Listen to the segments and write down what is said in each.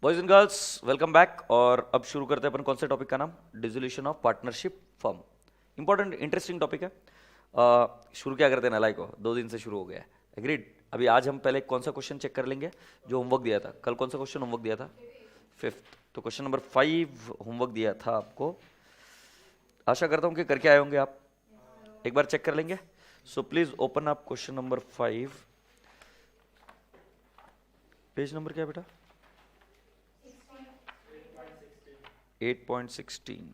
Boys and girls welcome back. और अब शुरू करते हैं अपन कौन से टॉपिक का नाम, dissolution of partnership firm. Important interesting topic है। शुरू क्या करते हैं नालायक को, 2 दिन से शुरू हो गया है। एग्रीड। अभी आज हम पहले कौन सा क्वेश्चन चेक कर लेंगे जो होमवर्क दिया था। कल कौन सा क्वेश्चन होमवर्क दिया था? 5th। तो क्वेश्चन नंबर 5 होमवर्क दिया था आपको। आशा करता हूं कि करके आए होंगे आप। एक बार चेक कर लेंगे। So please open up question number 5। Page number क्या है बेटा? 8.16।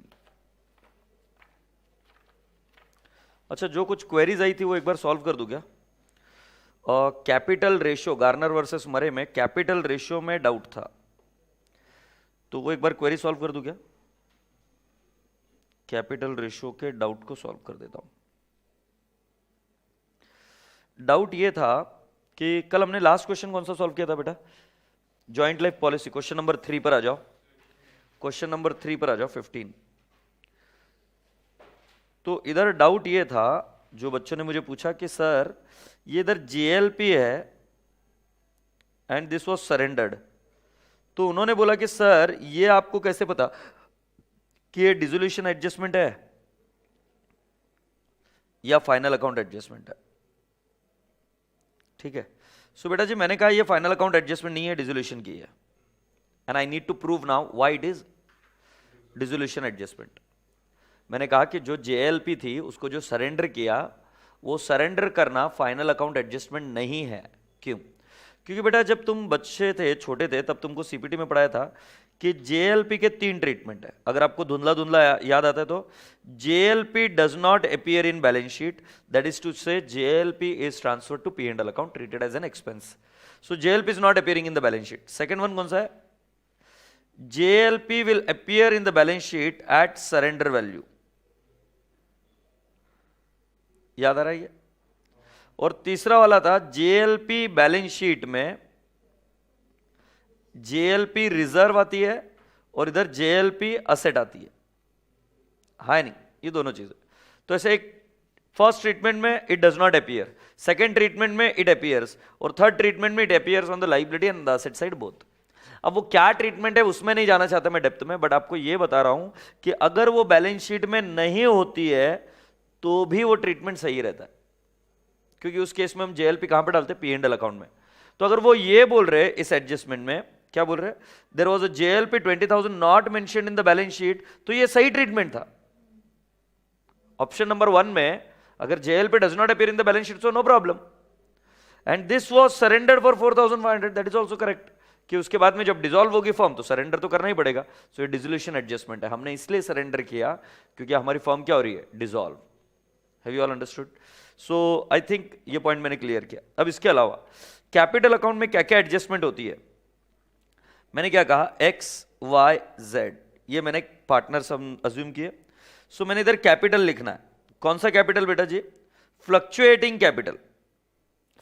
अच्छा, जो कुछ क्वेरीज आई थी वो एक बार सॉल्व कर दूं क्या? कैपिटल रेशियो, गार्नर वर्सेस मरे में कैपिटल रेशियो में डाउट था, तो वो एक बार क्वेरी सॉल्व कर दूं क्या? कैपिटल रेशियो के डाउट को सॉल्व कर देता हूं। डाउट ये था कि कल हमने लास्ट क्वेश्चन कौन सा सॉल्व किया था बेटा? Joint life policy. Question number 3 पर आ जाओ। क्वेश्चन नंबर 3 पर आ जाओ, 15। तो इधर डाउट ये था, जो बच्चों ने मुझे पूछा कि सर ये इधर जेएलपी है एंड दिस वाज सरेंडर्ड। तो उन्होंने बोला कि सर ये आपको कैसे पता कि ये डिसोल्यूशन एडजस्टमेंट है या फाइनल अकाउंट एडजस्टमेंट है? ठीक है। सो बेटा जी मैंने कहा ये फाइनल अकाउंट एडजस्टमेंट नहीं है, डिसोल्यूशन की है। And I need to prove now why it is dissolution adjustment. मैंने कहा कि जो जेएलपी थी उसको जो सरेंडर किया, वो सरेंडर करना फाइनल अकाउंट एडजस्टमेंट नहीं है। क्यों? क्योंकि बेटा जब तुम बच्चे थे, छोटे थे, तब तुमको सीपीटी में पढ़ाया था कि जेएलपी के 3 ट्रीटमेंट है। अगर आपको धुंधला धुंधला याद आता है तो JLP does not appear in balance sheet, that is to say JLP is transferred to P&L account, treated as an expense. So JLP is not appearing in the balance sheet. Second one कौन सा है? JLP will appear in the balance sheet at surrender value। याद आ रहा है ये? और तीसरा वाला था JLP बैलेंस शीट में JLP रिजर्व आती है और इधर JLP असेट आती है। है नहीं? ये दोनों चीजें। तो ऐसे एक फर्स्ट ट्रीटमेंट में it does not appear, second treatment में इट अपीयर्स, और थर्ड ट्रीटमेंट में it appears on the liability and the asset side both. अब वो क्या ट्रीटमेंट है उसमें नहीं जाना चाहता मैं डेप्थ में, बट आपको ये बता रहा हूं कि अगर वो बैलेंस शीट में नहीं होती है तो भी वो ट्रीटमेंट सही रहता है, क्योंकि उस केस में हम जेएलपी कहां पे डालते हैं? पी&एल अकाउंट में। तो अगर वो ये बोल रहे इस एडजस्टमेंट में, क्या बोल रहे? There was a JLP 20,000 not mentioned in the balance sheet, तो ये सही ट्रीटमेंट था। ऑप्शन नंबर 1 में अगर JLP does not appear in the balance sheet so no problem, and this was surrendered for 4,500, that is also correct. कि उसके बाद में जब डिसॉल्व होगी फर्म तो सरेंडर तो करना ही पड़ेगा। सो ये डिसोल्यूशन एडजस्टमेंट है। हमने इसलिए सरेंडर किया क्योंकि हमारी फर्म क्या हो रही है? Dissolve. Have you all understood? So I think ये पॉइंट मैंने क्लियर किया। अब इसके अलावा कैपिटल अकाउंट में क्या क्या एडजस्टमेंट होती है? मैंने क्या कहा? एक्स वाई जेड, ये मैंने पार्टनर्स हम अज्यूम किए। सो मैंने इधर कैपिटल लिखना है। कौन सा कैपिटल बेटा जी? Fluctuating capital.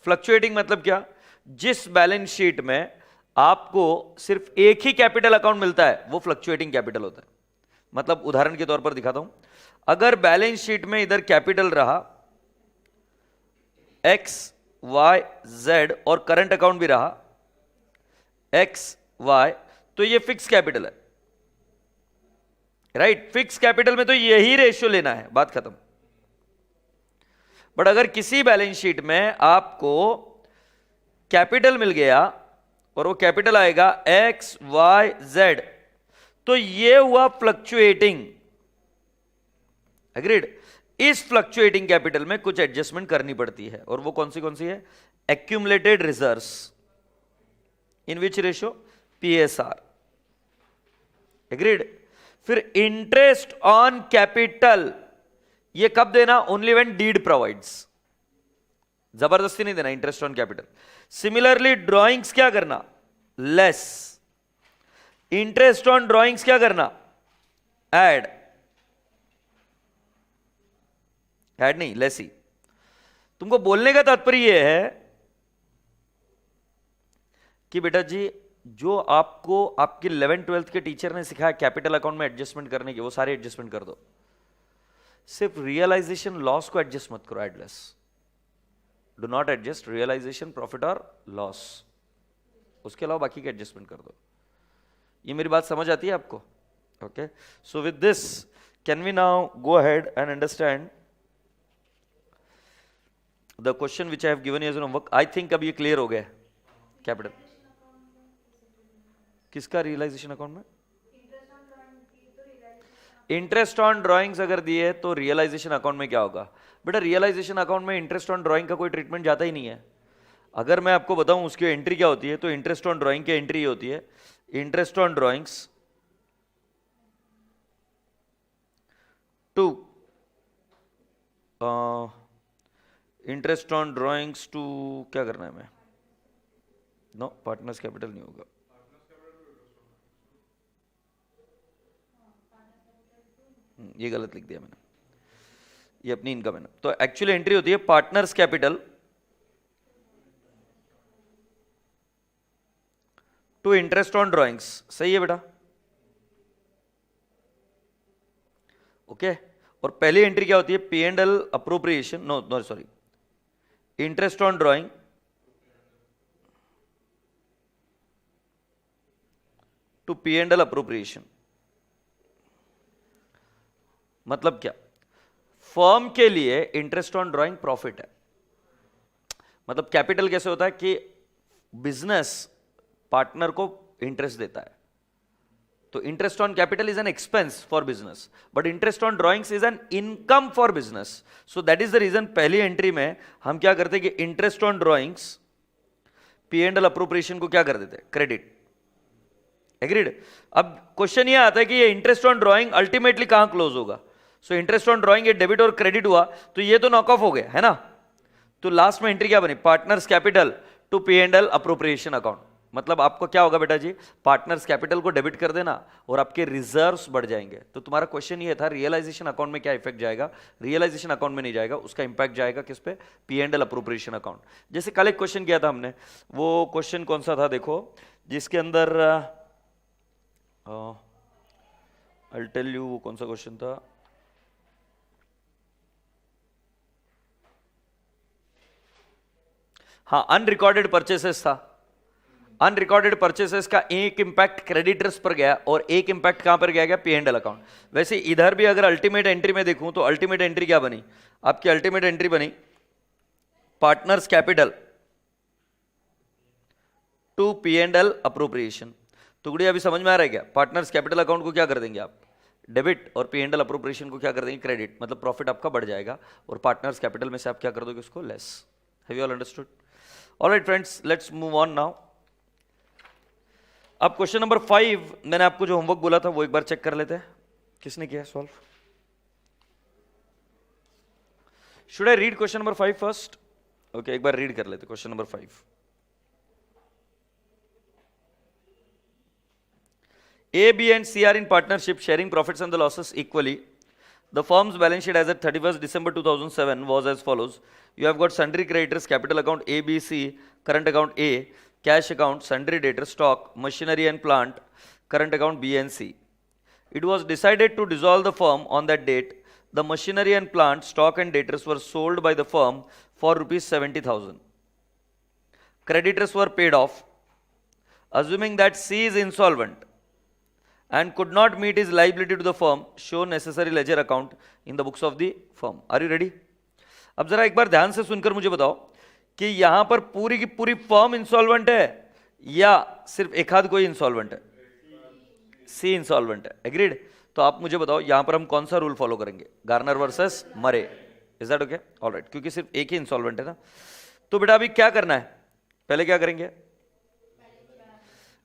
फ्लक्चुएटिंग मतलब क्या? जिस बैलेंस शीट में आपको सिर्फ एक ही कैपिटल अकाउंट मिलता है वो फ्लक्चुएटिंग कैपिटल होता है। मतलब उदाहरण के तौर पर दिखाता हूं, अगर बैलेंस शीट में इधर कैपिटल रहा एक्स वाई जेड और करंट अकाउंट भी रहा एक्स वाई, तो ये फिक्स कैपिटल है, राइट? फिक्स कैपिटल में तो यही रेशियो लेना है, बात खत्म। बट अगर किसी बैलेंस शीट में आपको कैपिटल मिल गया और वो कैपिटल आएगा एक्स वाई जेड, तो ये हुआ फ्लक्चुएटिंग। एग्रीड? इस फ्लक्चुएटिंग कैपिटल में कुछ एडजस्टमेंट करनी पड़ती है, और वो कौन सी है? एक्यूमुलेटेड रिजर्व्स इन विच रेशियो? पीएसआर। एग्रीड? फिर इंटरेस्ट ऑन कैपिटल, ये कब देना? Only when did provides. जबरदस्ती नहीं देना interest on capital. Similarly drawings क्या करना? लेस। इंटरेस्ट ऑन ड्रॉइंग्स क्या करना? ऐड। ऐड नहीं, लेस ही। तुमको बोलने का तात्पर्य यह है कि बेटा जी जो आपको आपके 11th-12th के टीचर ने सिखाया कैपिटल अकाउंट में एडजस्टमेंट करने के, वो सारे एडजस्टमेंट कर दो। सिर्फ रियलाइजेशन लॉस को एडजस्ट मत करो, add less. Do not adjust realisation profit और लॉस, उसके अलावा बाकी का एडजस्टमेंट कर दो। ये मेरी बात समझ आती है आपको? Okay, so with this can we now go ahead and understand the question which I have given you as an homework. I think अब ये क्लियर हो गया. कैपिटल किसका रियलाइजेशन अकाउंट में? इंटरेस्ट ऑन ड्राइंग्स अगर दिए तो रियलाइजेशन अकाउंट में क्या होगा बेटा? रियलाइजेशन अकाउंट में इंटरेस्ट ऑन ड्राइंग का कोई ट्रीटमेंट जाता ही नहीं है. अगर मैं आपको बताऊं उसकी एंट्री क्या होती है, तो इंटरेस्ट ऑन ड्राइंग की एंट्री होती है interest on drawings to interest on drawings to क्या करना है हमें? नो, पार्टनर्स कैपिटल नहीं होगा. ये गलत लिख दिया मैंने, ये अपनी इनकम है ना. तो एक्चुअली एंट्री होती है partners capital to interest on drawings. सही है बेटा? ओके. और पहली एंट्री क्या होती है? P and L appropriation, no sorry, interest on drawing to P and L appropriation. मतलब क्या? फर्म के लिए इंटरेस्ट ऑन ड्राइंग प्रॉफिट है. मतलब कैपिटल कैसे होता है कि बिजनेस पार्टनर को इंटरेस्ट देता है, तो interest on capital is an expense for business, but interest on drawings is an income for business. So that is the reason पहली एंट्री में हम क्या करते हैं कि interest on drawings P and L appropriation को क्या कर देते हैं? क्रेडिट. एग्रीड? अब क्वेश्चन ये आता है कि ये इंटरेस्ट ऑन ड्राइंग अल्टीमेटली कहां क्लोज होगा? सो इंटरेस्ट ऑन ड्राइंग ये डेबिट और क्रेडिट हुआ, तो ये तो नॉक ऑफ हो गया है ना. तो लास्ट में एंट्री क्या बनी? Partners capital to P and L appropriation account. मतलब आपको क्या होगा बेटा जी? पार्टनर्स कैपिटल को डेबिट कर देना और आपके रिजर्व्स बढ़ जाएंगे. तो तुम्हारा क्वेश्चन ये था रियलाइजेशन अकाउंट में क्या इफेक्ट जाएगा? रियलाइजेशन अकाउंट में नहीं जाएगा, उसका इंपैक्ट जाएगा किस पे? P and L appropriation account. जैसे कल एक क्वेश्चन किया था हमने, वो क्वेश्चन कौन सा था देखो, जिसके अंदर आई टेल यू वो कौन सा क्वेश्चन था. हाँ, अनरिकॉर्डेड परचेसेस था. अनरिकॉर्डेड परचेसेस का एक इंपैक्ट क्रेडिटर्स पर गया और एक इंपैक्ट कहां पर गया? P and L account. वैसे इधर भी अगर अल्टीमेट एंट्री में देखूं तो अल्टीमेट एंट्री क्या बनी? आपकी अल्टीमेट एंट्री बनी partners capital to P and L appropriation. तो गुड़िया अभी समझ में आ रहा है क्या? पार्टनर्स कैपिटल अकाउंट को क्या कर देंगे आप? डेबिट, और पी एंड एल अप्रोप्रिएशन को क्या कर देंगे? क्रेडिट. मतलब प्रॉफिट आपका बढ़ जाएगा और पार्टनर्स कैपिटल में से आप क्या कर दोगे? उसको less. Have you all understood? Alright friends, let's move on now. अब क्वेश्चन नंबर 5 मैंने आपको जो होमवर्क बोला था वो एक बार चेक कर लेते हैं. किसने किया solve? Should I read question number 5 first? Okay, एक बार रीड कर लेते question number 5. A, B and C are in partnership sharing profits and the losses equally. The firm's balance sheet as at 31st December 2007 was as follows. You have got sundry creditors, capital account A, B, C, current account A, cash account, sundry debtors, stock, machinery and plant, current account B and C. It was decided to dissolve the firm on that date. The machinery and plant, stock and debtors were sold by the firm for rupees 70,000. Creditors were paid off. Assuming that C is insolvent and could not meet his liability to the firm, show necessary ledger account in the books of the firm. Are you ready? अब जरा एक बार ध्यान से सुनकर मुझे बताओ कि यहां पर पूरी की पूरी फर्म इंसॉल्वेंट है या सिर्फ एक आध कोई इंसॉल्वेंट है? सी इंसॉल्वेंट है. एग्रीड? तो आप मुझे बताओ यहां पर हम कौन सा रूल फॉलो करेंगे? Garner versus Murray. Is that okay? Alright, क्योंकि सिर्फ एक ही इंसॉल्वेंट है ना. तो बेटा अभी क्या करना है? पहले क्या करेंगे?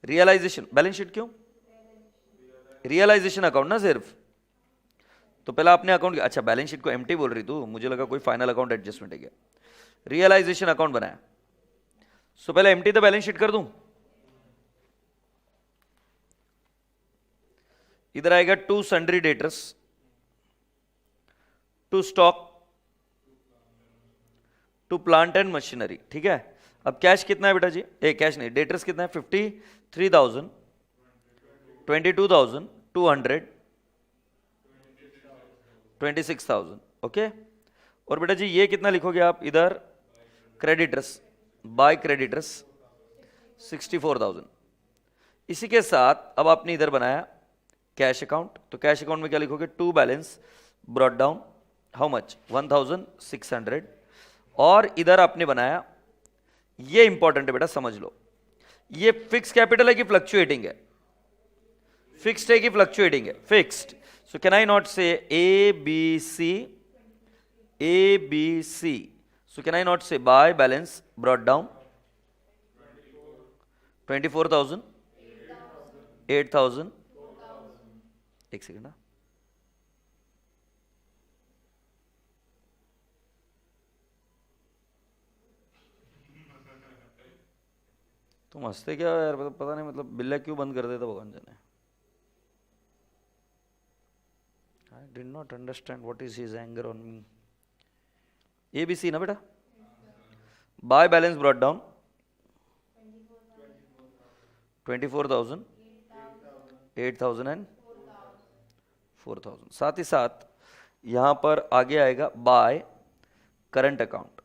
रियलाइजेशन. बैलेंस शीट क्यों? रियलाइजेशन अकाउंट ना सिर्फ. तो पहले आपने अकाउंट, अच्छा बैलेंस शीट को एम्प्टी बोल रही तू, मुझे लगा कोई फाइनल अकाउंट एडजस्टमेंट है क्या. रियलाइजेशन अकाउंट बनाया, सो पहले एम्प्टी तो बैलेंस शीट कर दूं. इधर आएगा to sundry debtors, to stock, to plant and machinery. ठीक है. अब कैश कितना है बेटा जी? कैश नहीं, डेटर्स कितना है? 53,000, 22,200, 26,000. ओके. और बेटा जी ये कितना लिखोगे आप इधर? Creditors, by creditors 64,000. इसी के साथ अब आपने इधर बनाया कैश अकाउंट, तो कैश अकाउंट में क्या लिखोगे, to balance brought down how much 1600, और इधर आपने बनाया, ये इंपॉर्टेंट है बेटा समझ लो, ये फिक्स कैपिटल है कि फ्लक्चुएटिंग है, फिक्स्ड है कि फ्लक्चुएटिंग है, fixed. So can I not say A B C, so can I not say by balance brought down 24,000, 8,000, एक सेकेंड ना, तुम हंसते क्या यार, पता नहीं मतलब बिल्ला क्यों बंद कर देता भगवान जाने. I did not understand what is his anger on me. ABC ना बेटा, bye balance brought down 24,000, 8,000 and 4,000. साथ ही साथ यहां पर आगे आएगा बाय करंट अकाउंट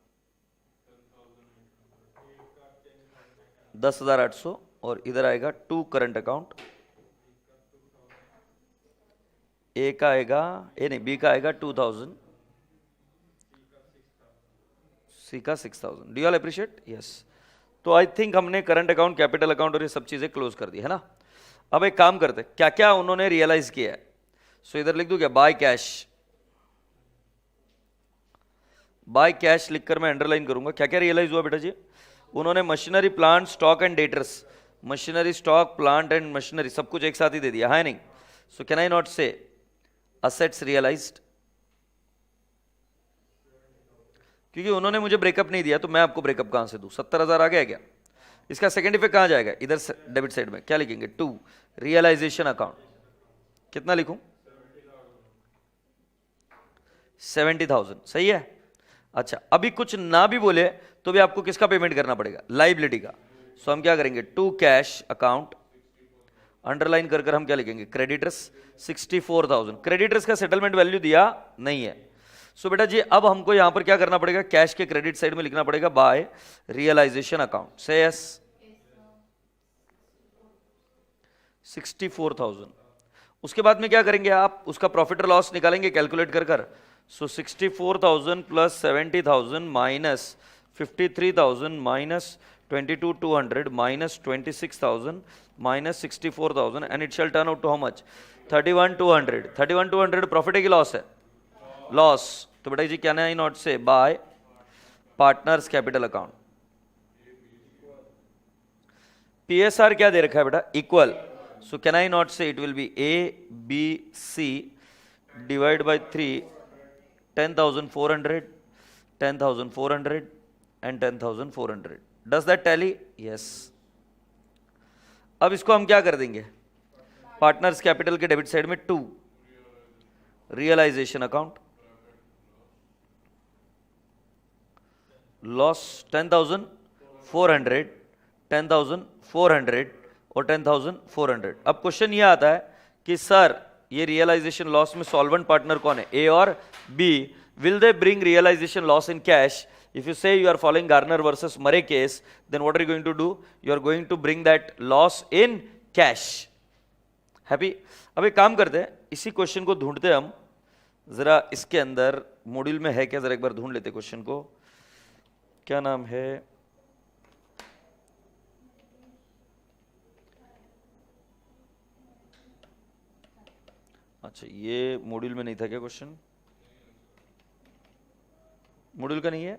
10,800, और इधर आएगा टू करंट अकाउंट, ए का आएगा, ए नहीं बी का आएगा 2,000, सी का 6,000. Do you all appreciate? Yes. तो आई थिंक हमने करंट अकाउंट, कैपिटल अकाउंट और ये सब चीजें क्लोज कर दी है ना. अब एक काम करते, क्या क्या उन्होंने रियलाइज किया है. सो इधर लिख दूं क्या, बाय कैश. बाय कैश लिखकर मैं अंडरलाइन करूंगा. क्या क्या रियलाइज हुआ बेटा जी, उन्होंने machinery, plant, stock and debtors, machinery, stock, plant and machinery सब कुछ एक साथ ही दे दिया है नहीं. सो कैन आई नॉट से असेट्स रियलाइज्ड, क्योंकि उन्होंने मुझे ब्रेकअप नहीं दिया तो मैं आपको ब्रेकअप कहां से दूं. 70,000 आ गया क्या. इसका सेकंड इफेक्ट कहां जाएगा, इधर डेबिट साइड में क्या लिखेंगे, टू रियलाइजेशन अकाउंट. कितना लिखूं, 70,000. सही है. अच्छा, अभी कुछ ना भी बोले तो भी आपको किसका पेमेंट करना पड़ेगा, लाइबिलिटी का. सो हम क्या करेंगे, टू कैश अकाउंट, अंडरलाइन कर कर हम क्या लिखेंगे, क्रेडिटर्स 64,000. क्रेडिटर्स का सेटलमेंट वैल्यू दिया नहीं है. सो बेटा जी अब हमको यहां पर क्या करना पड़ेगा, कैश के क्रेडिट साइड में लिखना पड़ेगा बाय रियलाइजेशन अकाउंट. से यस 64,000. उसके बाद में क्या करेंगे आप, उसका प्रॉफिट और लॉस निकालेंगे कैलकुलेट कर कर. सो 64,000 plus 70,000 minus 53,000 minus 22,200 minus 26,000 minus 64,000 and it shall turn out to how much, 31,200. 31,200 profit है कि लॉस है, लॉस. तो बेटा जी can I not say by partners capital account. PSR क्या दे रखा है बेटा, equal. So can I not say it will be A B C divide by 3, 10,400, 10,400 and 10,400. Does that tally? Yes. अब इसको हम क्या कर देंगे, पार्टनर्स कैपिटल के डेबिट साइड में टू रियलाइजेशन अकाउंट, लॉस 10,400, 10,400 और 10,400. अब क्वेश्चन ये आता है कि सर ये रियलाइजेशन लॉस में सॉल्वेंट पार्टनर कौन है, ए और B. Will they bring realisation loss in cash? If you say you are following Garner versus Murray case, then what are you going to do? You are going to bring that loss in cash. Happy? अब एक काम करते हैं, इसी question को ढूंढते हम जरा, इसके अंदर मॉड्यूल में है क्या, जरा एक बार ढूंढ लेते क्वेश्चन को. क्या नाम है, अच्छा ये मॉड्यूल में नहीं था क्या क्वेश्चन, मॉड्यूल का नहीं है.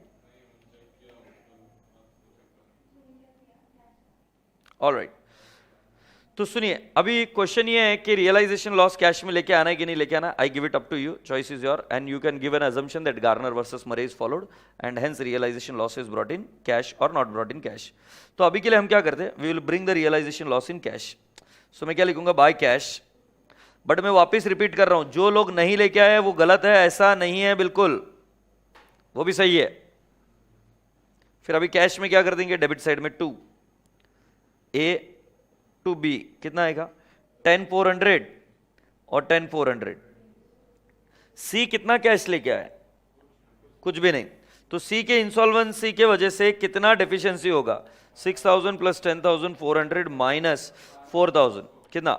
ऑलराइट, तो सुनिए अभी क्वेश्चन ये है कि रियलाइजेशन लॉस कैश में लेके आना है कि नहीं लेके आना. I give it up to you, choice is your, and you can give an assumption that Garner versus Murray is followed and hence realisation loss is brought in cash और not brought in cash. तो अभी के लिए हम क्या करते हैं, we will bring the realisation loss in cash. So मैं क्या लिखूंगा, बाय कैश. बट मैं वापिस रिपीट कर रहा हूं, जो लोग नहीं लेके आए वो गलत है, ऐसा नहीं है बिल्कुल, वो भी सही है. फिर अभी कैश में क्या कर देंगे, डेबिट साइड में टू ए टू बी, कितना आएगा 10,400 और 10,400. सी कितना कैश लेके आए, कुछ भी नहीं. तो सी के इंसॉल्वेंसी के वजह से कितना डेफिशिएंसी होगा, 6,000 प्लस 10,400 माइनस 4000 कितना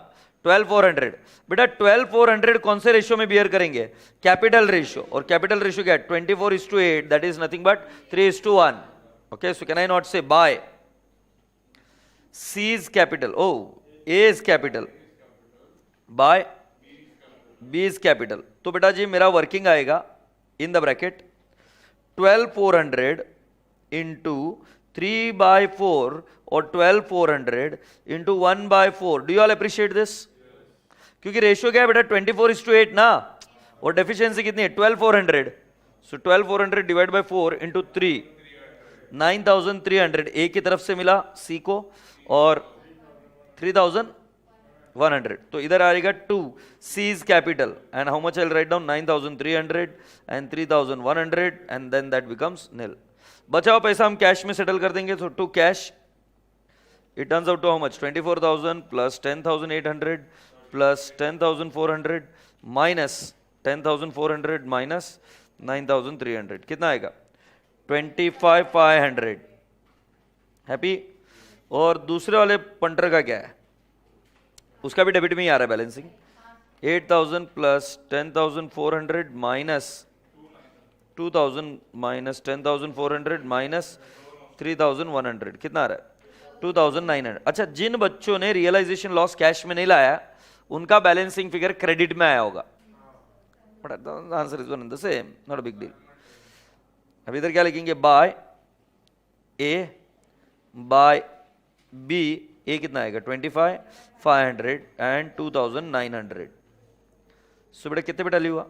12400। बेटा 12400 कौन से रेशियो में बियर करेंगे? Capital ratio. और कैपिटल रेशियो क्या है? 24:8, that is nothing but 3:1। Okay, so can I not say bye C is capital, oh A is capital by B is capital। तो बेटा जी मेरा वर्किंग आएगा इन द ब्रैकेट 12400 इंटू 3/4 और 12400 into 1/4। Do you all appreciate this? क्योंकि ratio क्या है बेटा 24:8 ना, और डेफिशिएंसी कितनी है 12400। सो 12400 डिवाइड बाय 4 इंटू 3, 9300 ए की तरफ से मिला सी को, और 3100। तो इधर आएगा 2 C is capital and how much I will write down 9300 and 3100 and then that becomes nil. बचा हुआ पैसा हम कैश में सेटल कर देंगे। So to cash it turns out to how much 24,000 plus 10,800 plus 10,400 minus 10,400 minus 9,300 कितना आएगा 25,500। Happy? और दूसरे वाले पंटर का क्या है? उसका भी डेबिट में ही आ रहा है balancing. 8,000 plus 10,400 minus 2,000 minus 10,400 minus 3,100 कितना आ रहा है 2,900। अच्छा, जिन बच्चों ने रियलाइजेशन लॉस कैश में नहीं लाया उनका बैलेंसिंग फिगर क्रेडिट में आया होगा। But the answer is one and the same, not a big deal. अब इधर क्या लिखेंगे? बाय ए बाय बी। ए कितना आएगा 25,500 एंड 2,900। सो बेटा कितने पे टैली हुआ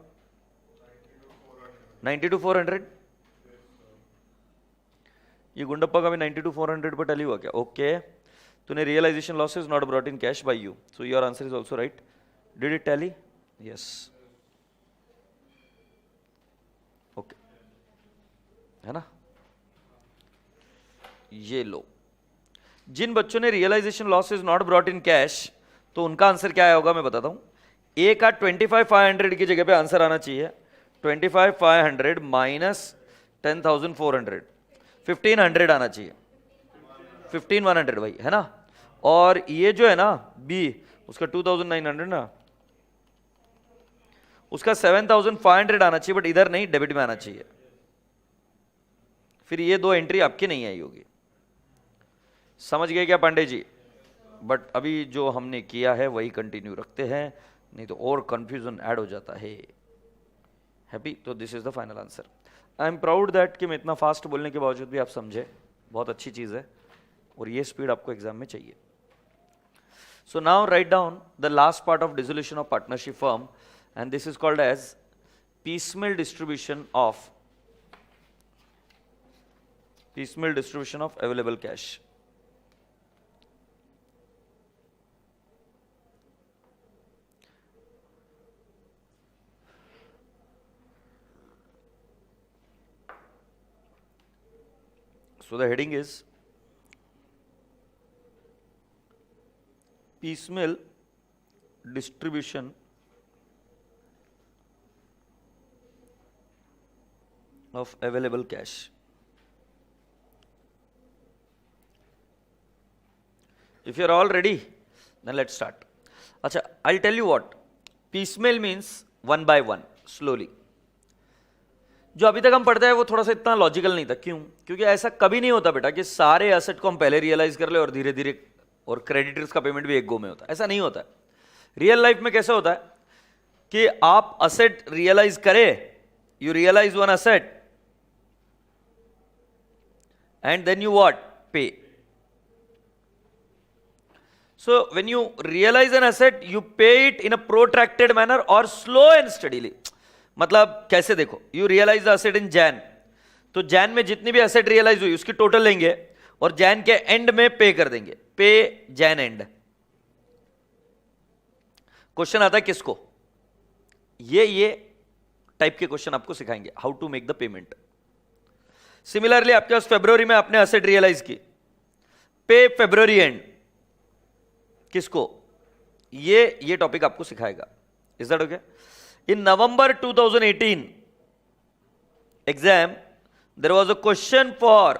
92,400। ये गुंडप्पा का भी 92,400 पे टैली हुआ क्या? ओके, तूने realisation losses not brought in cash by you, so your answer is also right. Did it tally? Yes. Okay, है ना? ये लो, जिन बच्चों ने realisation losses not brought in cash, तो उनका आंसर क्या आया होगा मैं बताता हूं। ए का 25,500 की जगह पे आंसर आना चाहिए 25,500 माइनस 10,400, 1,500 आना चाहिए 15,100 भाई, है ना? और ये जो है ना बी, उसका 2,900 ना, उसका 7,500 आना चाहिए, बट इधर नहीं, डेबिट में आना चाहिए। फिर ये दो एंट्री आपकी नहीं आई होगी। समझ गए क्या पांडे जी? बट अभी जो हमने किया है वही कंटिन्यू रखते हैं, नहीं तो और कंफ्यूजन ऐड हो जाता है। हैप्पी? तो this is the final answer. I am proud that कि मैं इतना फास्ट बोलने के बावजूद भी आप समझे, बहुत अच्छी चीज है, और ये स्पीड आपको एग्जाम में चाहिए। So now write down the last part of dissolution of partnership firm, and this is called as piecemeal distribution of available cash। So the heading is piecemeal distribution of available cash। If you are all ready, then let's start। अच्छा, I'll tell you what piecemeal means, one by one, slowly। जो अभी तक हम पढ़ते हैं वो थोड़ा सा इतना लॉजिकल नहीं था। क्यों? क्योंकि ऐसा कभी नहीं होता बेटा कि सारे एसेट को हम पहले रियलाइज कर ले और धीरे धीरे, और क्रेडिटर्स का पेमेंट भी एक गो में होता है, ऐसा नहीं होता है। रियल लाइफ में कैसे होता है कि आप असेट रियलाइज करें, you realise one asset and then you what pay. So when you realise an asset you pay it in a protracted manner और स्लो एंड स्टडीली। मतलब कैसे? देखो, you realise the asset in जैन, तो जैन में जितनी भी असेट रियलाइज हुई उसकी टोटल लेंगे और जैन के एंड में पे कर देंगे, पे जैन एंड। क्वेश्चन आता है किसको? ये टाइप के क्वेश्चन आपको सिखाएंगे, how to make the payment. Similarly आपके पास फरवरी में आपने असेट रियलाइज की, पे फरवरी एंड, किसको? ये टॉपिक आपको सिखाएगा। Is that okay? In November 2018 exam, there was a question for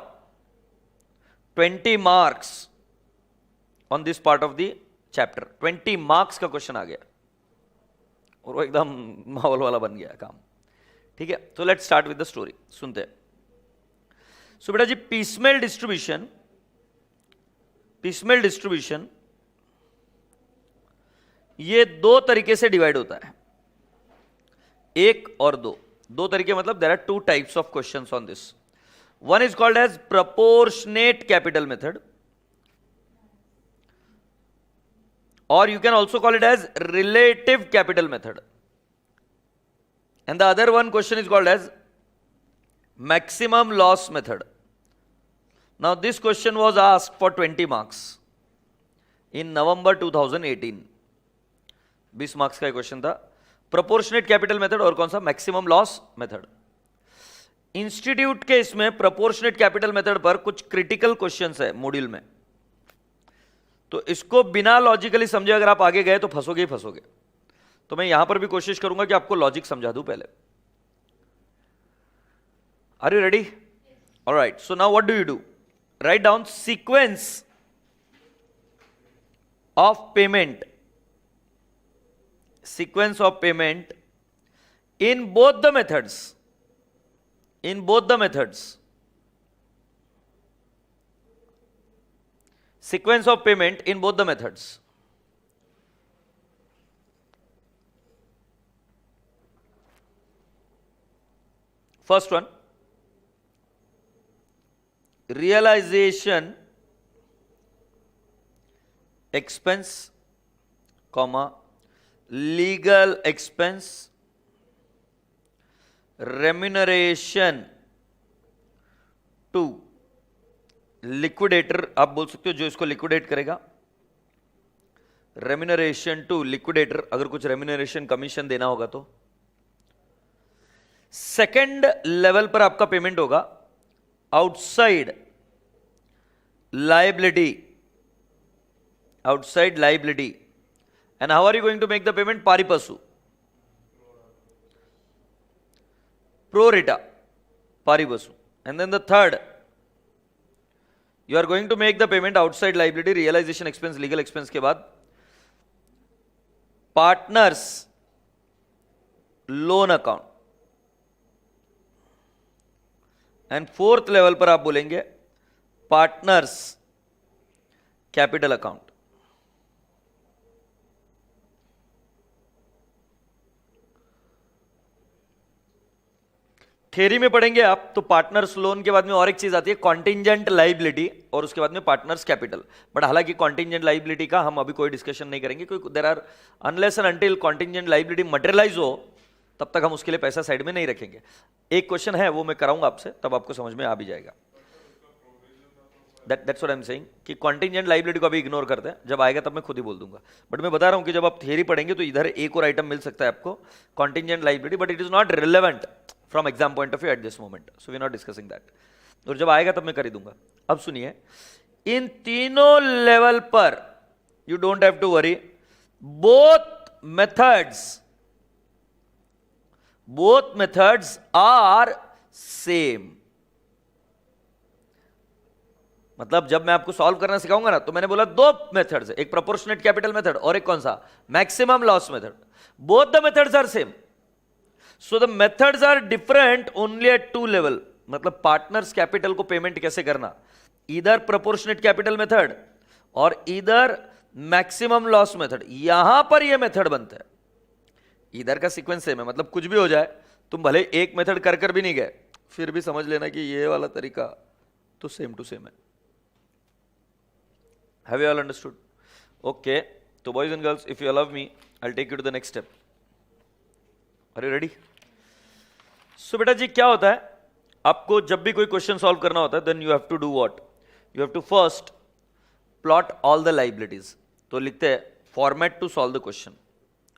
20 marks on this part of the chapter, 20 marks का क्वेश्चन आ गया और वो एकदम माहौल वाला बन गया काम। ठीक है, तो let's start with the story, सुनते हैं। सो बेटा जी, पीसमेल डिस्ट्रीब्यूशन ये दो तरीके से डिवाइड होता है, एक और दो तरीके, मतलब there are two types of questions on this. One is called as proportionate capital method, or you can also call it as relative capital method, and the other one question is called as maximum loss method. Now this question was asked for 20 marks in November 2018. 20 marks का question था, proportionate capital method और कौन सा, maximum loss method. Institute के इसमें proportionate capital method पर कुछ critical questions है मॉड्यूल में, तो इसको बिना लॉजिकली समझे अगर आप आगे गए तो फंसोगे ही फंसोगे। तो मैं यहां पर भी कोशिश करूंगा कि आपको लॉजिक समझा दूं पहले। Are you ready? Alright, so now what do you do? Write down sequence of payment, sequence of payment in both the methods, sequence of payment in both the methods. First one, realization expense, comma, legal expense, remuneration to liquidator, आप बोल सकते हो जो इसको liquidate करेगा, remuneration to liquidator अगर कुछ remuneration commission देना होगा तो। सेकेंड लेवल पर आपका पेमेंट होगा outside liability, and how are you going to make the payment? Pari passu, pro rata, pari passu. And then the third, you are going to make the payment outside liability, realization expense, legal expense के बाद partners loan account, and fourth level पर आप बोलेंगे partners capital account. Theory में पढ़ेंगे आप तो partners loan के बाद में और एक चीज आती है कॉन्टिंजेंट लाइबिलिटी, और उसके बाद में पार्टनर्स कैपिटल। बट हालांकि कॉन्टिंजेंट लाइबिलिटी का हम अभी कोई डिस्कशन नहीं करेंगे, क्योंकि there are unless and until contingent liability materialise हो तब तक हम उसके लिए पैसा साइड में नहीं रखेंगे। एक क्वेश्चन है वो मैं कराऊंगा आपसे, तब आपको समझ में आ भी जाएगा। That's what I am saying कि कॉन्टिंजेंट लाइबिलिटी को अभी इग्नोर करते हैं, जब आएगा तब मैं खुद ही बोल दूंगा। बट मैं बता रहा हूं कि जब आप थियरी पढ़ेंगे तो इधर एक और आइटम मिल सकता है आपको, contingent liability, but it is not relevant from exam point of view at this moment, so we are not discussing that. और जब आएगा तब मैं कर ही दूंगा। अब सुनिए, इन तीनों लेवल पर you don't have to worry, both methods are same. मतलब जब मैं आपको सॉल्व करना सिखाऊंगा ना, तो मैंने बोला दो मेथड्स है, एक प्रोपोर्शनेट कैपिटल मेथड और एक कौन सा, maximum loss method. Both the methods are same, so the methods are different only at two level. मतलब पार्टनर्स कैपिटल को पेमेंट कैसे करना, इधर प्रोपोर्शनेट कैपिटल मेथड और इधर मैक्सिमम लॉस मेथड, यहां पर ये मेथड बनता है। इधर का सीक्वेंस सेम है, मतलब कुछ भी हो जाए, तुम भले एक मेथड कर भी नहीं गए, फिर भी समझ लेना कि ये वाला तरीका तो सेम टू सेम है। Have you all understood? Okay, so boys and girls, if you allow me, I'll take you to the next step. Are you ready? So बेटा जी क्या होता है, आपको जब भी कोई क्वेश्चन सॉल्व करना होता है, then you have to do what? You have to first plot all the liabilities. तो लिखते हैं format to solve the question.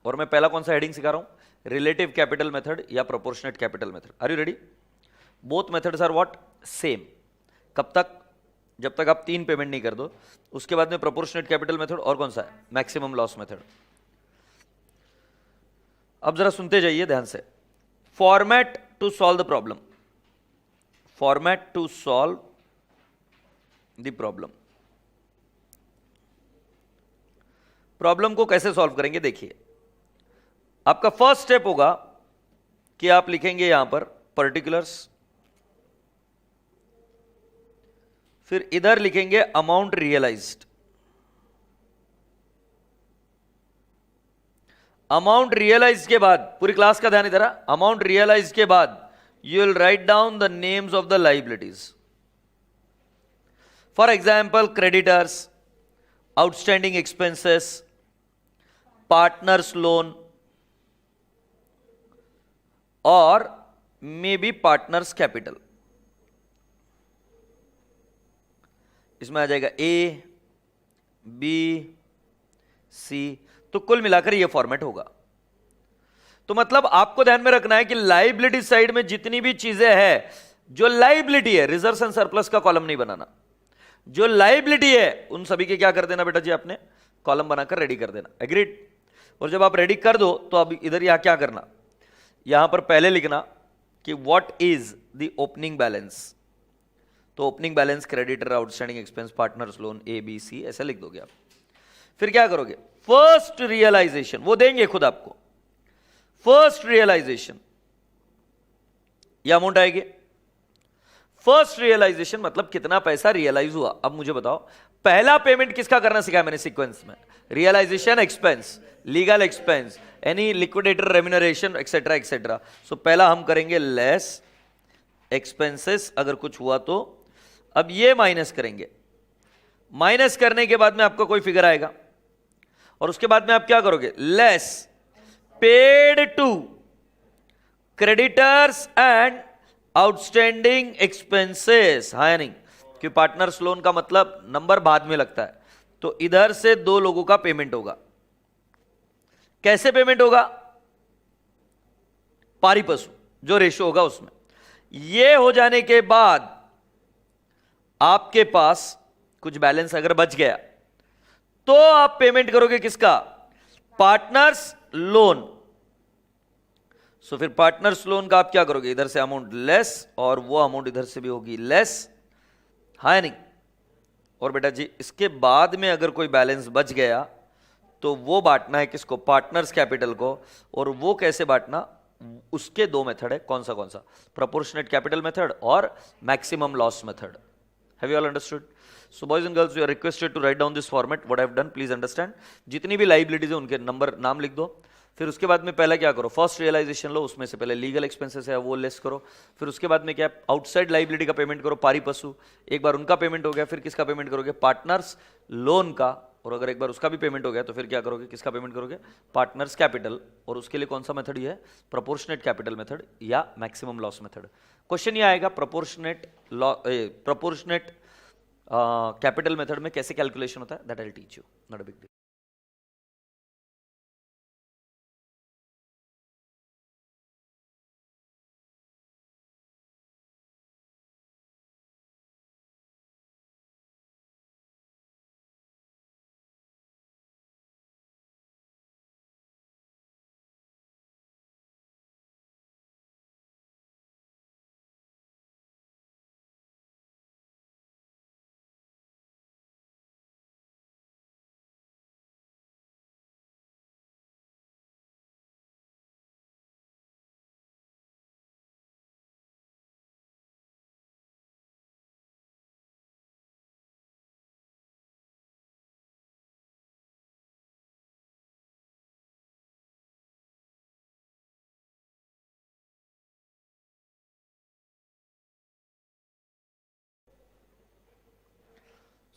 और मैं पहला कौन सा हेडिंग सिखा रहा हूं, रिलेटिव कैपिटल मेथड या proportionate capital method. Are you ready? Both methods are what, same. कब तक, जब तक आप 3 पेमेंट नहीं कर दो। उसके बाद में प्रोपोर्शनेट कैपिटल मेथड और कौन सा है, मैक्सिमम लॉस मेथड। अब जरा सुनते जाइए ध्यान से। Format to solve the problem, format to solve the problem. Problem को कैसे सॉल्व करेंगे देखिए, आपका फर्स्ट स्टेप होगा कि आप लिखेंगे यहां पर पर्टिकुलर्स, फिर इधर लिखेंगे अमाउंट रियलाइज्ड। अमाउंट रियलाइज के बाद, पूरी क्लास का ध्यान इधर, अमाउंट रियलाइज के बाद you will write down the names of the liabilities. For example, creditors, outstanding expenses, partner's loan, or maybe partner's capital. इसमें आ जाएगा A, B, C, तो कुल मिलाकर यह फॉर्मेट होगा। तो मतलब आपको ध्यान में रखना है कि लाइबिलिटी साइड में जितनी भी चीजें हैं, जो लाइबिलिटी है, रिजर्व्स एंड सरप्लस का कॉलम नहीं बनाना, जो लाइबिलिटी है उन सभी के क्या कर देना बेटा जी, आपने कॉलम बनाकर रेडी कर देना। एग्रीड? और जब आप रेडी कर दो तो अब इधर यहां क्या करना, यहां पर पहले लिखना कि what is the opening balance. तो opening balance creditor, outstanding expense, partners loan, A B C, ऐसा लिख दोगे आप। फिर क्या करोगे, फर्स्ट रियलाइजेशन वो देंगे खुद आपको, फर्स्ट रियलाइजेशन यह अमाउंट आएगी। फर्स्ट रियलाइजेशन मतलब कितना पैसा रियलाइज हुआ। अब मुझे बताओ, पहला पेमेंट किसका करना सिखाया मैंने सीक्वेंस में, realisation expense, legal expense, any liquidator remuneration etcetera etcetera. So पहला हम करेंगे लेस एक्सपेंसेस, अगर कुछ हुआ तो। अब ये माइनस करेंगे, माइनस करने के बाद में आपका कोई फिगर आएगा, और उसके बाद में आप क्या करोगे, less paid to creditors and outstanding expenses. हाँ या नहीं, कि पार्टनर्स लोन का मतलब नंबर बाद में लगता है, तो इधर से दो लोगों का पेमेंट होगा। कैसे पेमेंट होगा, पारी पशु जो रेशो होगा उसमें। ये हो जाने के बाद आपके पास कुछ बैलेंस अगर बच गया तो आप पेमेंट करोगे किसका, पार्टनर्स लोन। सो फिर पार्टनर्स लोन का आप क्या करोगे, इधर से अमाउंट लेस और वो अमाउंट इधर से भी होगी लेस। हाँ या नहीं? और बेटा जी इसके बाद में अगर कोई बैलेंस बच गया तो वो बांटना है किसको, पार्टनर्स कैपिटल को। और वो कैसे बांटना, उसके दो मेथड है। कौन सा कौन सा, प्रोपोर्शनेट कैपिटल मेथड और maximum loss method. Have you all understood? So boys and girls, you are requested to write down this format. What I have done, please understand. जितनी भी लाइबिलिटीज है उनके नंबर नाम लिख दो। फिर उसके बाद में पहले क्या करो, फर्स्ट रियलाइजेशन लो, उसमें से पहले लीगल एक्सपेंसेस है वो लेस करो। फिर उसके बाद में क्या, आउटसाइड लाइबिलिटी का पेमेंट करो, पारी पशु। एक बार उनका पेमेंट हो गया, फिर किसका पेमेंट करोगे, पार्टनर्स लोन का। और अगर एक बार उसका भी पेमेंट हो गया तो फिर क्या करोगे, किसका पेमेंट करोगे, पार्टनर्स कैपिटल। और उसके लिए कौन सा मेथड ये है, प्रोपोर्शनेट कैपिटल मेथड या मैक्सिमम लॉस मेथड। क्वेश्चन ये आएगा प्रोपोर्शनेट कैपिटल मेथड में कैसे कैलकुलेशन होता है, that I will teach you, not a big deal.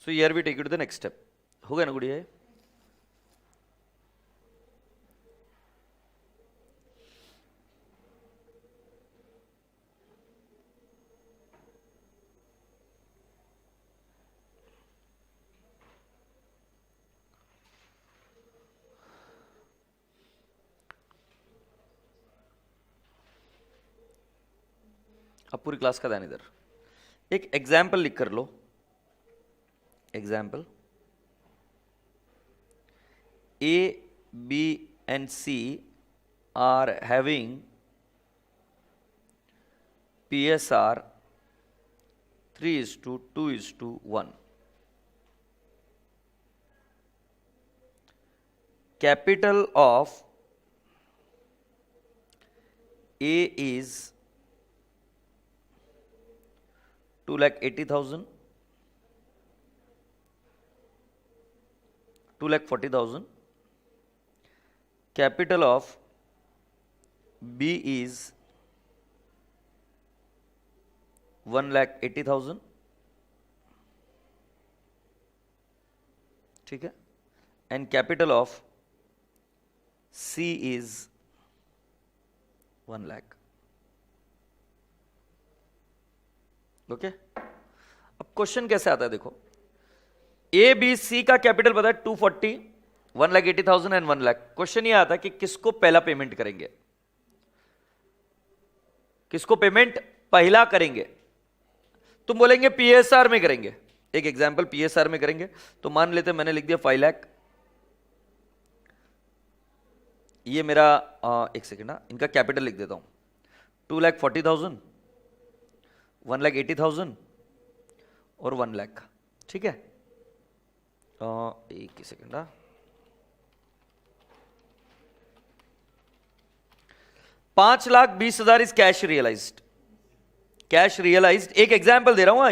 So here we take it to the next step. हो गया ना गुड़िया? अब पूरी क्लास का ध्यान इधर, एक एग्जाम्पल लिख कर लो। Example, A, B and C are having PSR 3:2:1. capital of A is 2,80,000, 2,40,000. Capital of B is 1,80,000. ठीक है. And capital of C is 1 lakh. Okay. अब क्वेश्चन कैसे आता है देखो. ए बी सी का कैपिटल पता है 240, 1,80,000 एंड 1 लाख. क्वेश्चन ये आता है कि किसको पहला पेमेंट करेंगे, किसको पेमेंट पहला करेंगे. तुम बोलेंगे पीएसआर में करेंगे. एक एग्जांपल पीएसआर में करेंगे तो मान लेते मैंने लिख दिया 5 लाख. ये मेरा एक सेकेंड ना, इनका कैपिटल लिख देता हूं. 2,40,000, 1,80,000 और 1 लाख. ठीक है. एक सेकेंड ना. 5,20,000 is cash realised. Cash realised. एक एग्जांपल दे रहा हूं.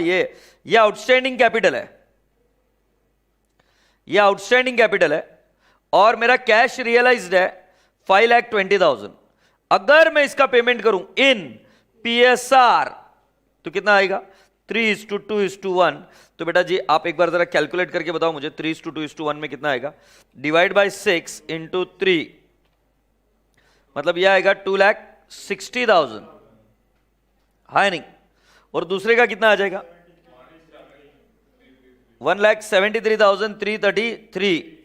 ये आउटस्टैंडिंग कैपिटल है, ये आउटस्टैंडिंग कैपिटल है और मेरा कैश रियलाइज्ड है 5,20,000. अगर मैं इसका पेमेंट करूं इन पीएसआर तो कितना आएगा? 3:2:1. तो बेटा जी आप एक बार जरा कैलकुलेट करके बताओ मुझे 3:2:1 में कितना आएगा. डिवाइड बाय 6 इंटू 3 मतलब यह आएगा 2,60,000. है नहीं. और दूसरे का कितना आ जाएगा? 1,73,333.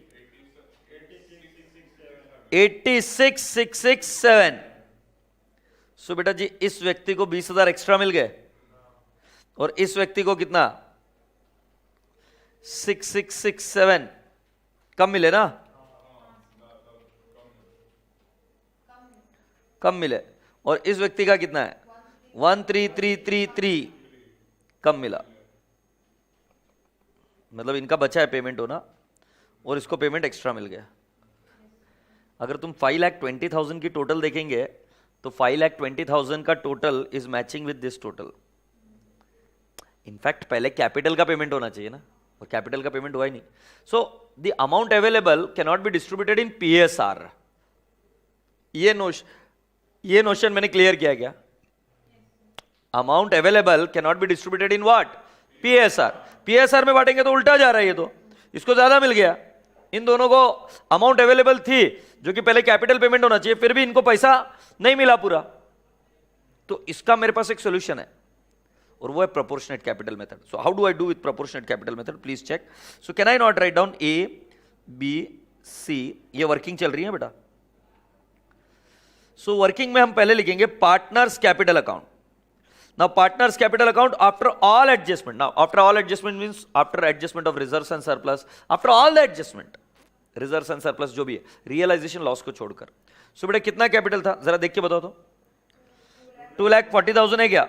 86,667. सो बेटा जी इस व्यक्ति को 20,000 एक्स्ट्रा मिल गए और इस व्यक्ति को कितना? 6,667 कम मिले ना, कम मिले. और इस व्यक्ति का कितना है? 13,333 कम मिला. मतलब इनका बचा है पेमेंट होना और इसको पेमेंट एक्स्ट्रा मिल गया. अगर तुम 5,20,000 की टोटल देखेंगे तो 5,20,000 का total is matching with this total. In fact पहले कैपिटल का पेमेंट होना चाहिए ना, और कैपिटल का पेमेंट हुआ ही नहीं. So the amount available can not be distributed in PSR. ये नोशन मैंने क्लियर किया क्या? Amount available can not be distributed in what? PSR. PSR में बांटेंगे तो उल्टा जा रहा है. ये तो इसको ज्यादा मिल गया. इन दोनों को अमाउंट अवेलेबल थी जो कि पहले कैपिटल पेमेंट होना चाहिए, फिर भी इनको पैसा नहीं मिला पूरा. तो इसका मेरे पास एक सोल्यूशन है और वो है proportionate capital method. So how do I do with proportionate capital method? Please check. So can I not write down A B C? ये वर्किंग चल रही है बेटा. सो वर्किंग में हम पहले लिखेंगे partners capital account. Now partners capital account after all adjustment. Now after all adjustment means after adjustment of reserves and surplus. After all the adjustment, reserves and surplus जो भी है, realization loss को छोड़कर. So बेटा कितना capital था जरा देख के बताओ तो. 2,40,000 है क्या?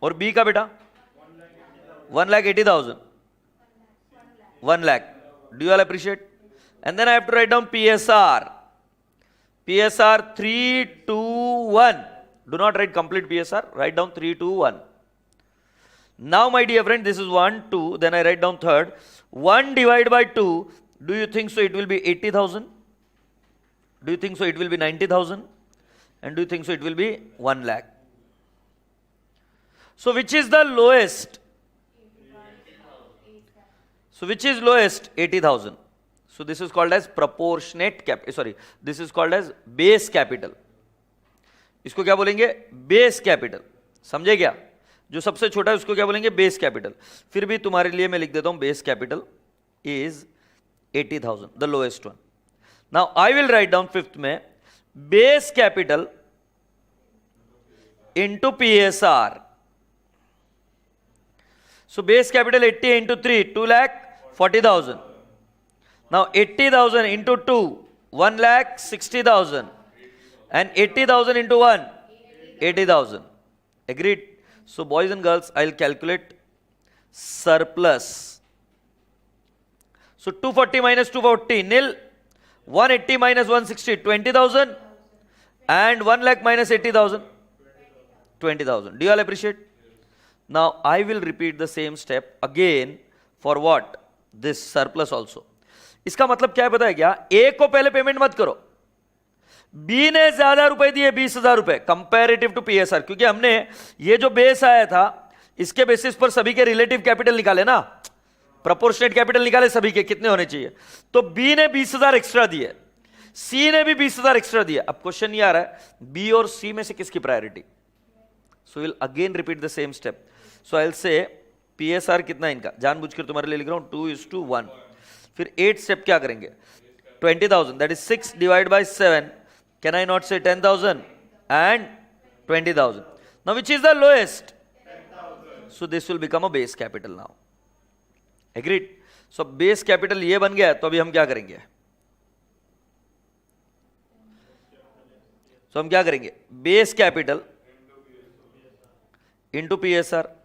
और बी का बेटा 1,80,000. 1 lakh. Do you all appreciate? And then I have to write down PSR. PSR 3:2:1. Do not write complete PSR, write down 3:2:1. Now my dear friend, this is 1, 2, then I write down third. 1 divided by 2, do you think so it will be 80,000? Do you think so it will be 90,000? And do you think so it will be 1 lakh? So which is the lowest? So which is lowest? 80,000. So this is called as proportionate this is called as base capital. इसको क्या बोलेंगे? Base capital. समझे क्या? जो सबसे छोटा है उसको क्या बोलेंगे? Base capital. फिर भी तुम्हारे लिए मैं लिख देता हूं base capital is 80,000, the lowest one. Now I will write down fifth में base capital into PSR. So base capital 80 into 3 2,40,000. Now 80,000 into 2 1,60,000. And 80,000 into 1, 80,000. Agreed? So boys and girls, I'll calculate surplus. So 240 minus 240, nil. 180 minus 160, 20,000, and 1 lakh minus 80,000, 20,000. Do you all appreciate? Now I will repeat the same step again for what? This surplus also. इसका मतलब क्या है पता है क्या? ए को पहले payment मत करो, बी ने ज्यादा रुपए दिए 20,000 रुपए कंपैरेटिव टू पीएसआर, क्योंकि हमने ये जो बेस आया था इसके बेसिस पर सभी के रिलेटिव कैपिटल निकाले ना, प्रोपोर्शनेट कैपिटल निकाले सभी के कितने होने चाहिए। तो बी ने 20,000 एक्स्ट्रा दिए, सी ने भी 20,000 एक्स्ट्रा दिया। अब क्वेश्चन ये आ रहा है बी और सी में से किसकी priority. So will again repeat the same step. So I will say PSR कितना इनका, जानबूझकर तुम्हारे लिए लिख रहा हूं 2:1। फिर 8 स्टेप क्या करेंगे, 20,000 that is 6 divide by 7, can I not से 10,000 and 20,000। Now which is the lowest, so this will become a base capital now. Agreed. So base capital ये बन गया, तो अभी हम क्या करेंगे, सो हम क्या करेंगे, बेस कैपिटल इंटू पीएसआर।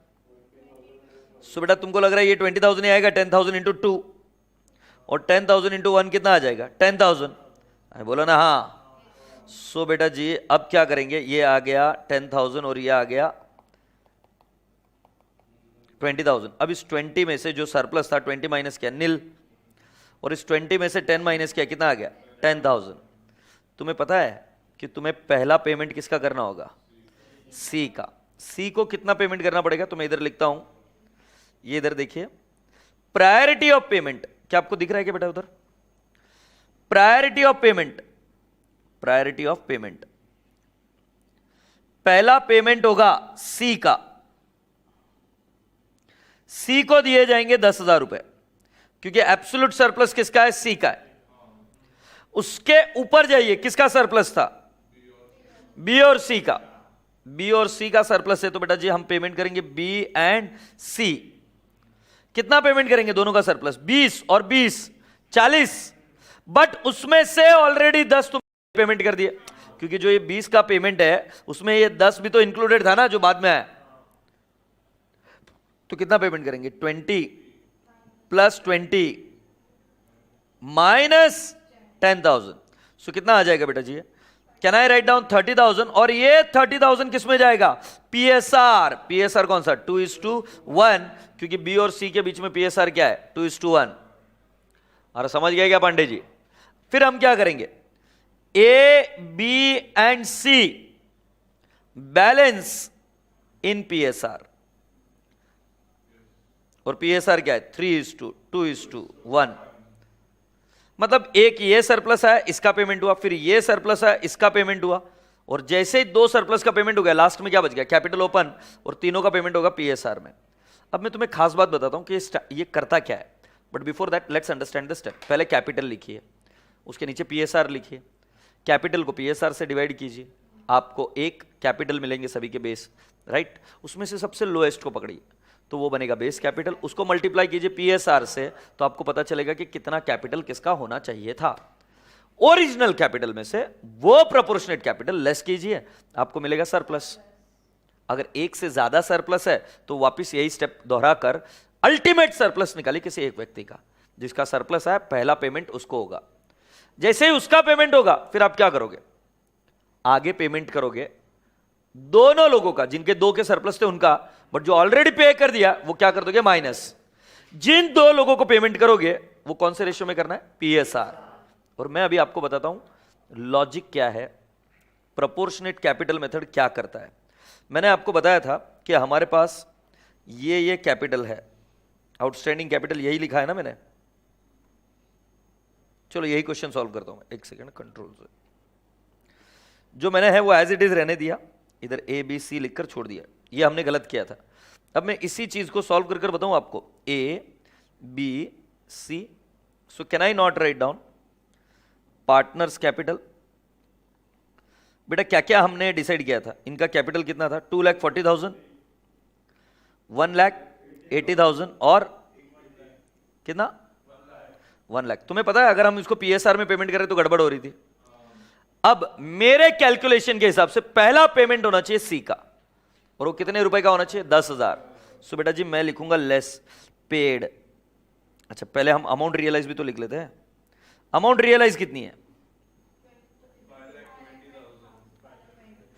सो बेटा तुमको लग रहा है ये 20,000 ही आएगा, 10,000 इंटू 2 और 10,000 इंटू 1 कितना आ जाएगा 10,000। बोला ना हाँ। सो बेटा जी अब क्या करेंगे, ये आ गया 10,000 और ये आ गया 20,000। अब इस 20 में से जो सरप्लस था 20 माइनस किया नील, और इस 20 में से 10 माइनस किया कितना आ गया 10,000। तुम्हें पता है कि तुम्हें पहला पेमेंट किसका करना होगा, सी का। सी को कितना पेमेंट करना पड़ेगा, तो मैं इधर लिखता हूं, ये इधर देखिए प्रायोरिटी ऑफ पेमेंट, क्या आपको दिख रहा है क्या बेटा उधर, priority of payment, priority of payment, पहला पेमेंट होगा सी का। सी को दिए जाएंगे 10,000 रुपए, क्योंकि एब्सोल्यूट सरप्लस किसका है, सी का है। उसके ऊपर जाइए, किसका सरप्लस था, बी और सी का। बी और सी का सरप्लस है, तो बेटा जी हम पेमेंट करेंगे बी एंड सी। कितना पेमेंट करेंगे दोनों का सरप्लस, 20 और 20 40, बट उसमें से ऑलरेडी 10 तुम पेमेंट कर दिए, क्योंकि जो ये 20 का पेमेंट है उसमें ये 10 भी तो इंक्लूडेड था ना जो बाद में आया। तो कितना पेमेंट करेंगे, 20 प्लस 20 माइनस 10,000। सो कितना आ जाएगा बेटा जी, कैन आई राइट डाउन 30,000, और ये 30,000 किस में जाएगा, पीएसआर। पीएसआर कौन सा, 2:1, क्योंकि बी और सी के बीच में पीएसआर क्या है 2:1। और समझ गए क्या पांडे जी। फिर हम क्या करेंगे, A B and C balance in PSR, और पीएसआर क्या है 3:2:1। मतलब एक ये सरप्लस है, इसका पेमेंट हुआ, फिर ये सरप्लस है, इसका पेमेंट हुआ, और जैसे ही 2 सरप्लस का पेमेंट हो गया लास्ट में क्या बच गया, कैपिटल ओपन, और तीनों का पेमेंट होगा पीएसआर में। अब मैं तुम्हें खास बात बताता हूं कि ये करता क्या है, but before that let's understand the step. पहले कैपिटल लिखिए, उसके नीचे पीएसआर लिखिए, कैपिटल को पीएसआर से डिवाइड कीजिए, आपको एक कैपिटल मिलेंगे सभी के बेस, राइट। उसमें से सबसे लोएस्ट को पकड़िए, तो वो बनेगा बेस कैपिटल, उसको मल्टीप्लाई कीजिए पीएसआर से, तो आपको पता चलेगा कि कितना कैपिटल किसका होना चाहिए था। ओरिजिनल कैपिटल में से वो प्रोपोर्शनेट कैपिटल लेस कीजिए, आपको मिलेगा सरप्लस। अगर एक से ज्यादा सरप्लस है तो वापस यही स्टेप दोहराकर अल्टीमेट सरप्लस निकालिए किसी एक व्यक्ति का, जिसका सरप्लस है पहला पेमेंट उसको होगा। जैसे ही उसका पेमेंट होगा फिर आप क्या करोगे, आगे पेमेंट करोगे दोनों लोगों का, जिनके 2 के सरप्लस थे उनका, बट जो ऑलरेडी पे कर दिया वो क्या कर दोगे माइनस। जिन 2 लोगों को पेमेंट करोगे वो कौन से रेशियो में करना है, पीएसआर। और मैं अभी आपको बताता हूं लॉजिक क्या है, प्रोपोर्शनेट कैपिटल मेथड क्या करता है। मैंने आपको बताया था कि हमारे पास ये कैपिटल है, आउटस्टैंडिंग कैपिटल यही लिखा है ना मैंने। चलो यही क्वेश्चन सॉल्व करता हूं, एक सेकेंड कंट्रोल से। जो मैंने है वो एज इट इज रहने दिया, इधर ए बी सी लिखकर छोड़ दिया, ये हमने गलत किया था। अब मैं इसी चीज को सॉल्व कर बताऊं आपको, A B C. So can I not write down partners capital. बेटा क्या क्या हमने डिसाइड किया था, इनका कैपिटल कितना था, 2,40,000, 1,80,000 और कितना 1 लाख। तुम्हें पता है अगर हम इसको पीएसआर में पेमेंट करें तो गड़बड़ हो रही थी। अब मेरे कैलकुलेशन के हिसाब से पहला पेमेंट होना चाहिए सी का, और वो कितने रुपए का होना चाहिए, 10,000। सो बेटा जी मैं लिखूंगा लेस पेड। अच्छा पहले हम अमाउंट रियलाइज भी तो लिख लेते हैं। अमाउंट रियलाइज कितनी है?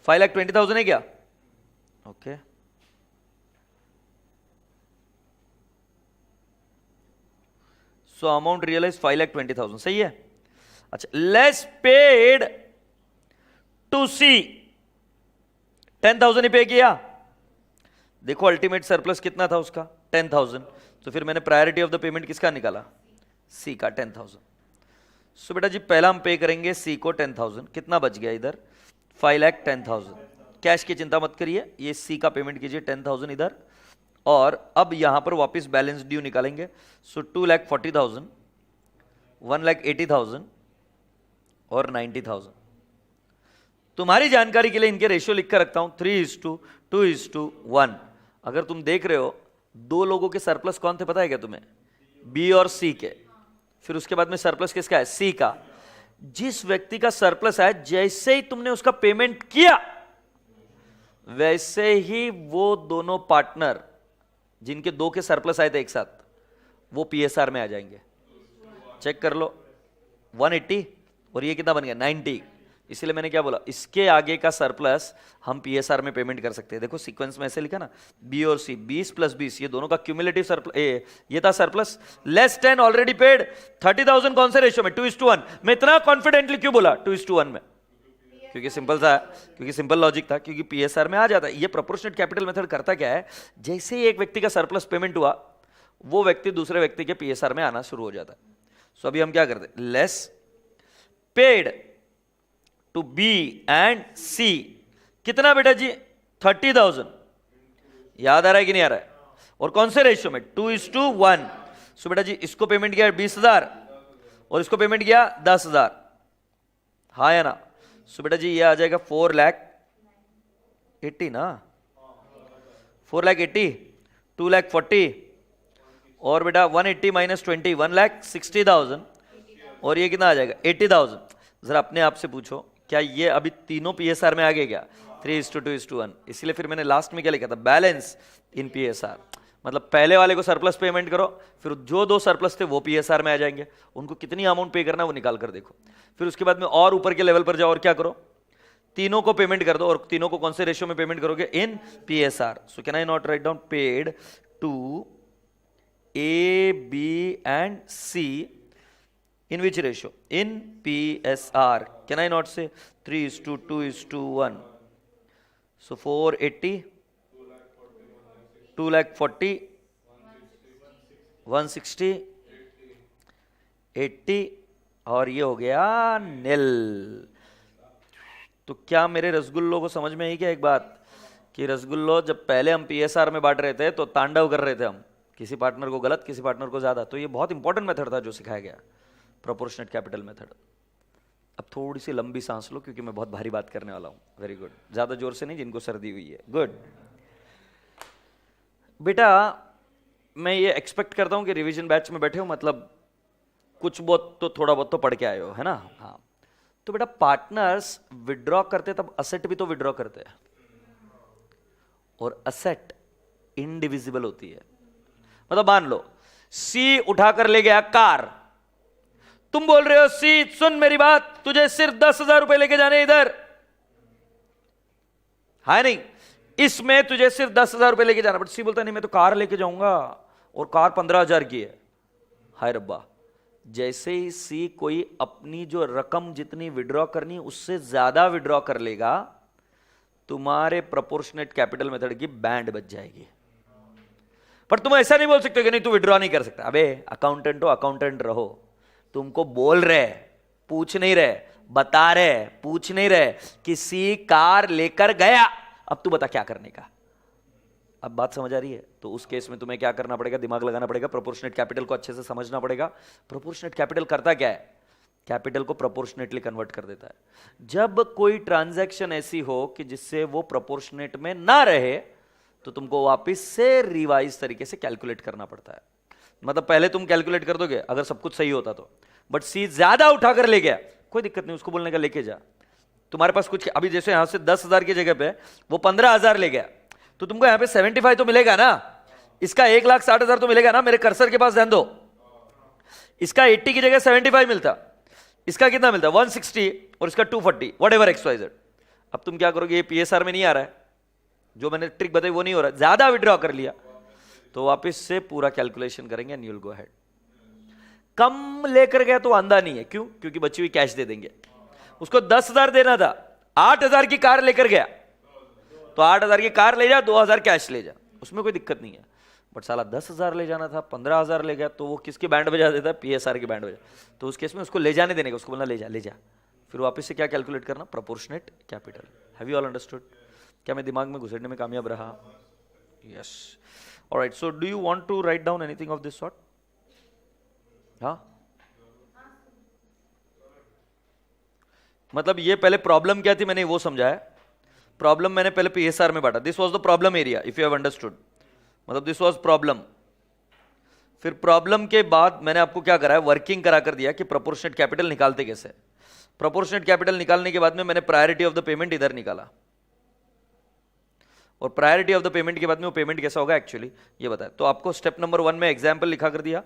5,20,000 है क्या? ओके, सो अमाउंट रियलाइज 5,20,000, सही है। अच्छा, लेस पेड टू सी, 10,000 ही पे किया। देखो अल्टीमेट सरप्लस कितना था उसका, 10,000। तो फिर मैंने प्रायोरिटी ऑफ द पेमेंट किसका निकाला? सी का, 10,000। सो बेटा जी पहला हम पे करेंगे सी को 10,000। कितना बच गया इधर? 5,10,000। कैश की चिंता मत करिए, ये सी का पेमेंट कीजिए 10,000 इधर, और अब यहां पर वापस बैलेंस ड्यू निकालेंगे। सो 2,40,000, 1,80,000 और 90,000। तुम्हारी जानकारी के लिए इनके रेशियो लिख कर रखता हूं, 3:2:1। अगर तुम देख रहे हो दो लोगों के सरप्लस कौन थे पता है क्या तुम्हें? बी और सी के। फिर उसके बाद में सरप्लस किसका है? सी का। जिस व्यक्ति का सरप्लस है, जैसे ही तुमने उसका पेमेंट किया, वैसे ही वो दोनों पार्टनर जिनके दो के सरप्लस आए थे एक साथ, वो पीएसआर में आ जाएंगे। चेक कर लो, 180 और ये कितना बन गया? 90। इसलिए मैंने क्या बोला, इसके आगे का सरप्लस हम पीएसआर में पेमेंट कर सकते हैं। देखो सीक्वेंस में ऐसे लिखा ना, बी और सी, 20 + 20, ये दोनों का क्यूमुलेटिव सरप्लस, ये था सरप्लस, लेस 10 ऑलरेडी पेड, 30,000 कौन से रेशियो में? 2:1। मैं इतना कॉन्फिडेंटली क्यों बोला 2:1 में? क्योंकि सिंपल सा, क्योंकि सिंपल लॉजिक था, क्योंकि पीएसआर में आ जाता है। ये प्रोपोर्शनेट कैपिटल मेथड करता क्या है, जैसे ही एक व्यक्ति का सरप्लस पेमेंट हुआ, वो व्यक्ति दूसरे व्यक्ति के पीएसआर में आना शुरू हो जाता है। सो अभी हम क्या करते हैं, less paid to B and C, कितना बेटा जी? 30,000। याद आ रहा है कि नहीं आ रहा है? और कौन से रेशियो में? 2:1। सो बेटा जी इसको पेमेंट किया 20,000 और इसको पेमेंट किया 10,000, हाँ या ना? सो बेटा जी ये आ जाएगा 4,80,000 ना, 4,80,000, 2,40,000 और बेटा 180 - 20, 1,60,000 और ये कितना आ जाएगा? 80,000। जरा अपने आप से पूछो, क्या ये अभी तीनों पीएसआर में आ गए क्या? 3:2:1। इसलिए फिर मैंने लास्ट में क्या लिखा था? Balance in PSR. मतलब पहले वाले को सरप्लस पेमेंट करो, फिर जो दो सरप्लस थे वो पीएसआर में आ जाएंगे, उनको कितनी अमाउंट पे करना है वो निकाल कर देखो। फिर उसके बाद में और ऊपर के लेवल पर जाओ और क्या करो, तीनों को पेमेंट कर दो। और तीनों को कौन से रेशियो में पेमेंट करोगे? In PSR. So can I not write down paid to A, B and C in which ratio? In PSR. Can I not say 3:2:1? So 480, 2,40,000, 160, 80 और ये हो गया नील। तो क्या मेरे रसगुल्लों को समझ में आई क्या एक बात, कि रसगुल्लो जब पहले हम पीएसआर में बांट रहे थे तो तांडव कर रहे थे हम, किसी पार्टनर को गलत, किसी पार्टनर को ज्यादा। तो ये बहुत इंपॉर्टेंट मेथड था जो सिखाया गया, प्रोपोर्शनेट कैपिटल मेथड। अब थोड़ी सी लंबी सांस लो क्योंकि मैं बहुत भारी बात करने वाला हूं। वेरी गुड, ज्यादा जोर से नहीं, जिनको सर्दी हुई है। गुड बेटा, मैं ये एक्सपेक्ट करता हूं कि रिवीजन बैच में बैठे हो, मतलब कुछ बहुत तो थोड़ा बहुत तो पढ़ के आए हो, है ना? हाँ। तो बेटा पार्टनर्स विड्रॉ करते तब असेट भी तो विड्रॉ करते हैं, और असेट इनडिविजिबल होती है। मतलब मान लो सी उठाकर ले गया कार, तुम बोल रहे हो सी सुन मेरी बात, तुझे सिर्फ 10,000 रुपए लेके जाने इधर, है नहीं, इसमें तुझे सिर्फ 10,000 रुपए लेके जाना। बट सी बोलता नहीं मैं तो कार लेके जाऊंगा और कार 15,000 की है। हाय रब्बा, जैसे ही सी कोई अपनी जो रकम जितनी विड्रॉ करनी उससे ज्यादा विड्रॉ कर लेगा, तुम्हारे प्रोपोर्शनेट कैपिटल मेथड की बैंड बच जाएगी। पर तुम ऐसा नहीं बोल सकते कि नहीं तू विड्रॉ नहीं कर सकता। अबे अकाउंटेंट हो, अकाउंटेंट रहो। तुमको बोल रहे, पूछ नहीं रहे, बता रहे, पूछ नहीं रहे, किसी कार लेकर गया, अब तू बता क्या करने का। अब बात समझ आ रही है? तो उस केस में तुम्हें क्या करना पड़ेगा? दिमाग लगाना पड़ेगा, प्रोपोर्शनेट कैपिटल को अच्छे से समझना पड़ेगा। प्रोपोर्शनेट कैपिटल करता क्या है? कैपिटल को प्रोपोर्शनेटली कन्वर्ट कर देता है। जब कोई ट्रांजैक्शन ऐसी हो कि जिससे वो प्रोपोर्शनेट में ना रहे, तो तुमको वापस से रिवाइज तरीके से कैलकुलेट करना पड़ता है। मतलब पहले तुम कैलकुलेट कर दोगे अगर सब कुछ सही होता तो, बट सी ज्यादा उठाकर ले गया, कोई दिक्कत नहीं, उसको बोलने का लेके जा। तुम्हारे पास कुछ, अभी जैसे यहां से 10,000 की जगह पे वो 15,000 ले गया, तो तुमको यहां पे 75 तो मिलेगा ना, इसका 1,60,000 तो मिलेगा ना। मेरे कर्सर के पास ध्यान दो, इसका 80 की जगह 75 मिलता, इसका कितना मिलता है 160 और इसका 240, वट एवर XYZ। अब तुम क्या करोगे, ये PSR में नहीं आ रहा है, जो मैंने ट्रिक बताई वो नहीं हो रहा है, ज्यादा विड्रॉ कर लिया तो वापस से पूरा कैलकुलेशन करेंगे and you will go ahead. कम लेकर गया तो अंधा नहीं है, क्यों? क्योंकि बची हुई कैश दे देंगे। उसको 10,000 देना था, 8,000 की कार लेकर गया तो 8,000 की कार ले जा, 2,000 कैश ले जा, उसमें कोई दिक्कत नहीं है। बट साला 10,000 ले जाना था, 15,000 ले गया तो वो किसकी बैंड बजा देता है? PSR की बैंड बजा। तो उस केस में उसको ले जाने देने का, उसको बोलना ले जा ले जा। फिर वापस से क्या कैलकुलेट करना? Proportionate capital. Have you all understood? क्या मैं दिमाग में घुसेड़ने में कामयाब रहा? Yes. Alright, so do you want to write down anything of this sort? हाँ, मतलब ये पहले प्रॉब्लम क्या थी मैंने वो समझाया। प्रॉब्लम मैंने पहले PSR में बांटा, this was the problem area, if you have understood, मतलब दिस वाज प्रॉब्लम। फिर प्रॉब्लम के बाद मैंने आपको क्या कराया, वर्किंग करा कर दिया कि प्रोपोर्शनेट कैपिटल निकालते कैसे। प्रोपोर्शनेट कैपिटल निकालने के बाद में मैंने प्रायोरिटी ऑफ द पेमेंट इधर निकाला, और प्रायोरिटी ऑफ द पेमेंट के बाद में वो पेमेंट कैसा होगा एक्चुअली ये बताया। तो आपको स्टेप नंबर 1 में एग्जाम्पल लिखा कर दिया,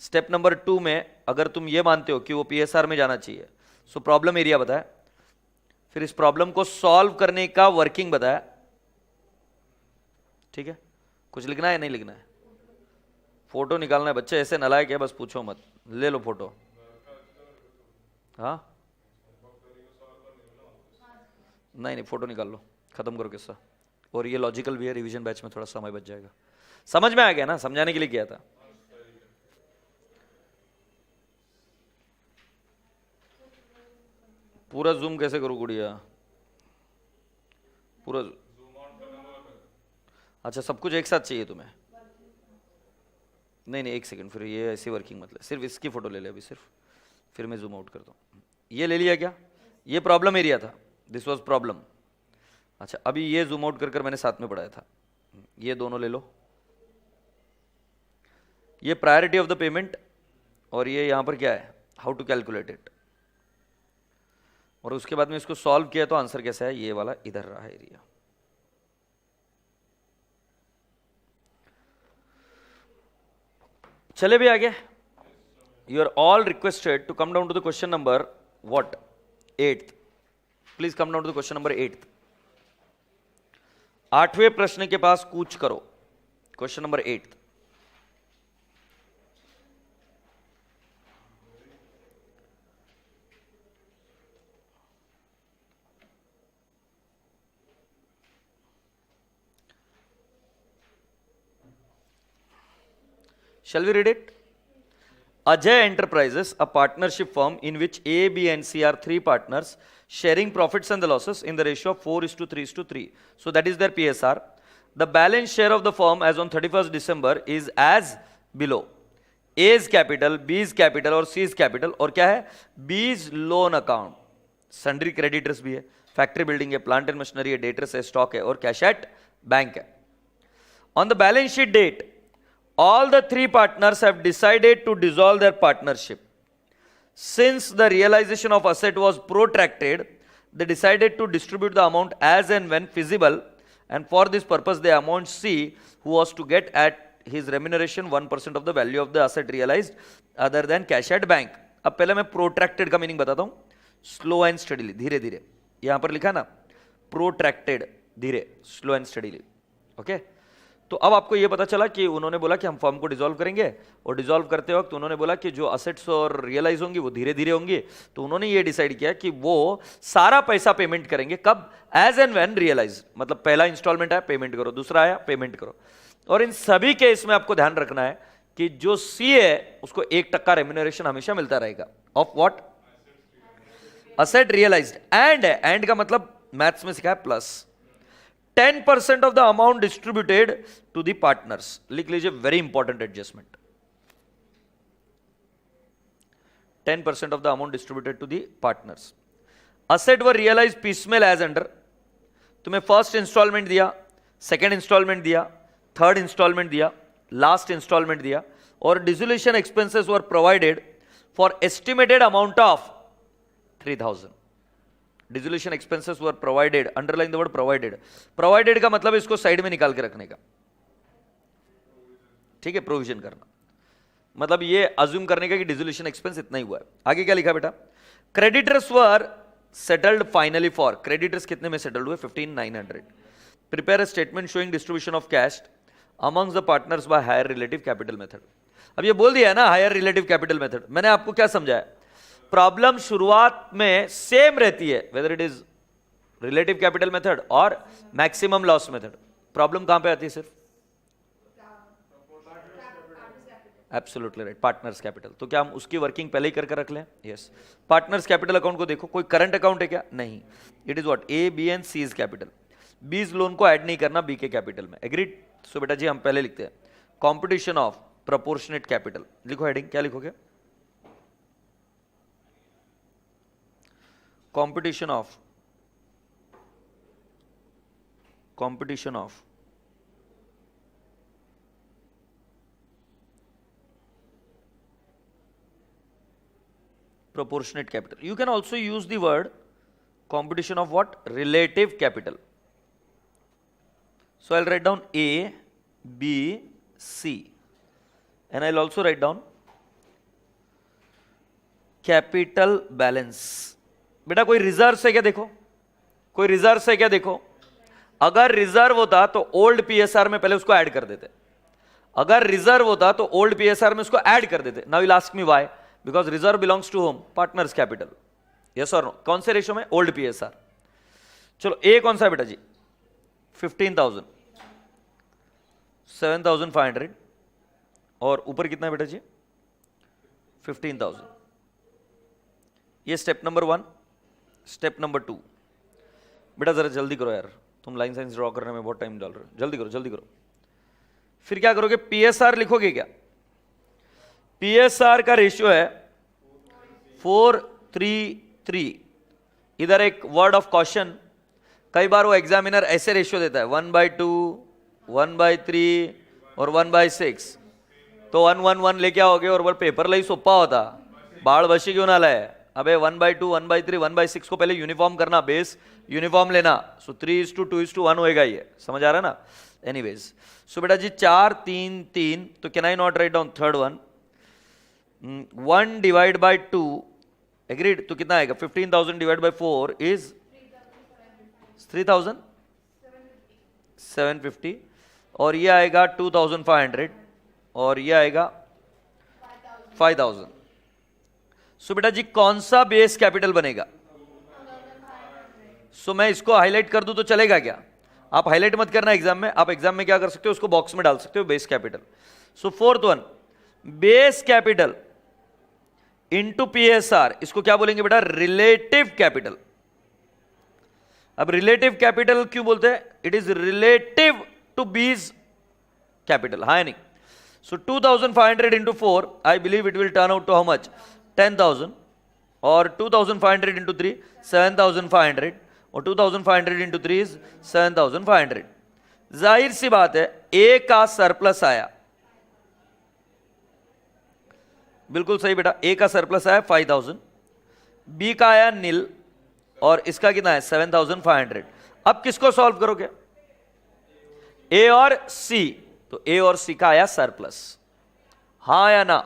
स्टेप नंबर 2 में अगर तुम ये मानते हो कि वो PSR में जाना चाहिए, सो प्रॉब्लम एरिया बताया, फिर इस प्रॉब्लम को सॉल्व करने का वर्किंग बताया। ठीक है, कुछ लिखना है नहीं लिखना है? फोटो निकालना है बच्चे, ऐसे नलायक है बस पूछो मत, ले लो फोटो। हाँ नहीं नहीं, फोटो निकाल लो, खत्म करो किस्सा। और ये लॉजिकल भी है, रिवीजन बैच में थोड़ा समय बच जाएगा। समझ में आ गया ना? समझाने के लिए किया था। पूरा जूम कैसे करूं गुड़िया? पूरा अच्छा, सब कुछ एक साथ चाहिए तुम्हें? नहीं नहीं, एक सेकंड, फिर ये ऐसी वर्किंग मतलब सिर्फ इसकी फोटो ले ले अभी सिर्फ, फिर मैं जूम आउट करता हूँ। ये ले लिया क्या? ये प्रॉब्लम एरिया था, दिस वाज प्रॉब्लम। अच्छा, अभी ये जूम आउट कर कर मैंने साथ में पढ़ाया था, ये दोनों ले लो। ये प्रायोरिटी ऑफ द पेमेंट, और ये यहां पर क्या है, हाउ टू कैलकुलेट इट। और उसके बाद में इसको सॉल्व किया तो आंसर कैसा है, ये वाला इधर रहा एरिया। चले भी आगे। You are all requested to come down to the question number what 8th। Please come down to the question number 8th। 8वें प्रश्न के पास कूच करो, question number 8th। Shall we read it? Ajay Enterprises, a partnership firm in which A, B and C are 3 partners sharing profits and the losses in the ratio of 4:3:3. So that is their PSR. The balance share of the firm as on 31st December is as below. A's capital, B's capital और C's capital, और क्या है, B's loan account, sundry creditors भी है, factory building है, plant and machinery है, debtors है, stock है, और कैश एट बैंक है। On the balance sheet date, all the 3 partners have decided to dissolve their partnership. Since the realization of asset was protracted, they decided to distribute the amount as and when feasible, and for this purpose they amount C, who was to get at his remuneration 1% of the value of the asset realized other than cash at bank. अब पहले मैं protracted का meaning बताता हूँ, slow and steadily, धीरे धीरे। यहाँ पर लिखा ना protracted, धीरे, slow and steadily, ओके। तो अब आपको यह पता चला कि उन्होंने बोला कि हम फर्म को डिसॉल्व करेंगे, और डिसॉल्व करते वक्त उन्होंने बोला कि जो असेट्स और रियलाइज होंगी वो धीरे धीरे होंगी। तो उन्होंने ये डिसाइड किया कि वो सारा पैसा पेमेंट करेंगे कब, एज एंड व्हेन रियलाइज, मतलब पहला इंस्टॉलमेंट आया पेमेंट करो, दूसरा आया पेमेंट करो। और इन सभी केस में आपको ध्यान रखना है कि जो सी है उसको 1% रेम्यूनरेशन हमेशा मिलता रहेगा of what, asset realised. And का मतलब मैथ्स में सिखाया plus 10% of the amount distributed to the partners. लिख लीजिए, very important adjustment, 10% of the amount distributed to the partners. Asset were realise piecemeal as under, तुम्हें फर्स्ट इंस्टॉलमेंट दिया, second instalment दिया, third instalment दिया, last instalment दिया, और dissolution expenses were provided for estimated amount of 3,000। Dissolution expenses were provided, underline the word provided. Provided का मतलब इसको side में निकाल के रखने का, ठीक है, प्रोविजन करना, मतलब ये अज्यूम करने का कि डिसोल्यूशन एक्सपेंस इतना ही हुआ है। आगे क्या लिखा बेटा, creditors were settled finally for, creditors कितने में सेटल्ड हुए? 15,900. Prepare a statement showing distribution of cash amongst the partners by higher relative capital method. अब ये बोल दिया है ना हायर रिलेटिव कैपिटल मेथड. मैंने आपको क्या समझाया? प्रॉब्लम शुरुआत में सेम रहती है whether it is relative capital method और मैक्सिमम लॉस मेथड. प्रॉब्लम कहां पे आती है? सिर्फ एब्सोल्युटली राइट, पार्टनर्स कैपिटल. तो क्या हम उसकी वर्किंग पहले ही करके रख लें? यस. पार्टनर्स कैपिटल अकाउंट को देखो, कोई करंट अकाउंट है क्या? नहीं. It is what? A, B and C is capital. B's loan को ऐड नहीं करना बी के कैपिटल में. एग्रीड? सो बेटा जी हम पहले लिखते हैं कॉम्पिटिशन ऑफ प्रोपोर्शनेट कैपिटल. लिखो हेडिंग, क्या लिखोगे? Competition of proportionate capital. You can also use the word competition of what? Relative capital. So I'll write down A, B, C, and I'll also write down capital balance. बेटा कोई reserve है क्या? देखो, कोई reserve है क्या? देखो, अगर रिजर्व होता तो ओल्ड पीएसआर में पहले उसको ऐड कर देते. अगर रिजर्व होता तो ओल्ड पीएसआर में उसको ऐड कर देते. Now will ask me why? Because reserve belongs to home partners capital. Yes और नो? कौन से रेशो में? Old PSR. चलो ए कौन सा है बेटा जी? 15,000, 7,500 और ऊपर कितना है बेटा जी? 15,000. ये स्टेप नंबर 1. स्टेप नंबर 2, बेटा जरा जल्दी करो यार, तुम लाइन साइंस ड्रॉ करने में बहुत टाइम डाल रहे हो. जल्दी करो, जल्दी करो. फिर क्या करोगे? पीएसआर लिखोगे क्या? पीएसआर का रेशियो है 4:3:3. इधर एक वर्ड ऑफ कॉशन, कई बार वो एग्जामिनर ऐसे रेशियो देता है 1/2, 1/3 और 1/6. तो 1/1 लेके आओगे और वो पेपर लाई सोप्पा होता, बाढ़ बशी क्यों ना लाए? अबे 1/2, 1/3, 1/6 को पहले यूनिफॉर्म करना, बेस यूनिफॉर्म लेना. सो 3:2:1 होएगा ये. समझ आ रहा है ना? एनीवेज, सो बेटा जी 4:3:3. तो can I not write down third one? 1 divide by 2. Agreed? तो कितना आएगा? 15,000 डिवाइड बाई 4 इज 3,750 और ये आएगा 2,500 और ये आएगा 5,000. सो बेटा जी कौन सा बेस कैपिटल बनेगा? सो मैं इसको हाईलाइट कर दूं तो चलेगा क्या? आप हाईलाइट मत करना एग्जाम में. आप एग्जाम में क्या कर सकते हो? उसको बॉक्स में डाल सकते हो, base capital. So fourth one, base capital into PSR. इसको क्या बोलेंगे बेटा? Relative capital. अब रिलेटिव कैपिटल क्यों बोलते हैं? It is relative to base capital. हाँ नहीं? So 2,500 into 4, I believe it will turn out to how much? 10,000 और 2,500 इंटू 3 7,500 और 2,500 इंटू 3 इज 7,500. जाहिर सी बात है ए का सरप्लस आया. बिल्कुल सही बेटा, ए का सरप्लस आया 5,000, बी का आया नील और इसका कितना है? 7,500. अब किसको सॉल्व करोगे? ए और सी. तो ए और सी का आया सरप्लस. हाँ या ना?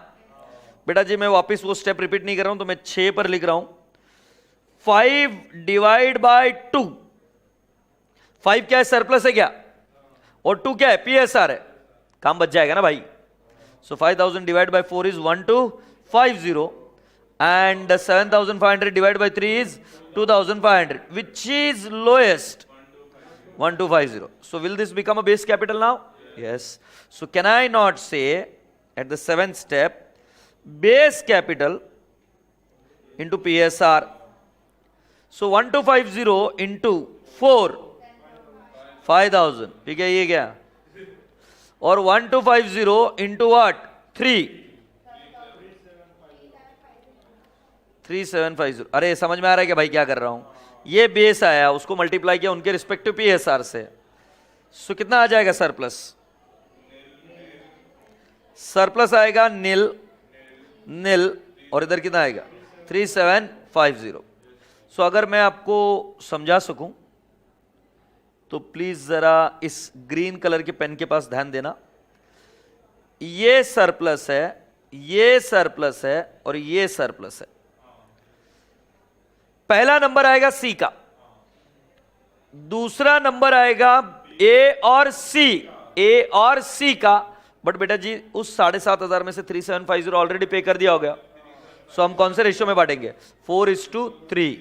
बेटा जी मैं वापस वो स्टेप रिपीट नहीं कर रहा हूं, तो मैं 6 पर लिख रहा हूं 5 डिवाइड बाय 2. 5 क्या है? सरप्लस है क्या? और 2 क्या है? पीएसआर है. काम बच जाएगा ना भाई? So 5,000 divided by 4 is 1,250 and 7,500 divided by 3 is 2,500. Which is lowest? 1,250. So will this become a base capital now? Yes. So can I not say at the 7th step base capital into PSR? So 1,250 into 4 5,000. ठीक है, ये क्या? और 1,250 into what? 3 3,750. अरे समझ में आ रहा है क्या भाई क्या कर रहा हूं? ये बेस आया, उसको मल्टीप्लाई किया उनके रिस्पेक्टिव पीएसआर से. सो कितना आ जाएगा सरप्लस? सरप्लस आएगा नील नील और इधर कितना आएगा? 3,750. सो अगर मैं आपको समझा सकूं तो प्लीज जरा इस ग्रीन कलर के पेन के पास ध्यान देना. ये सरप्लस है, ये सरप्लस है और ये सरप्लस है. पहला नंबर आएगा सी का, दूसरा नंबर आएगा ए और सी का। बट बेटा जी उस 7,500 में से 3750 ऑलरेडी पे कर दिया हो गया, सो हम कौन से रेशियो में बांटेंगे? 4:3।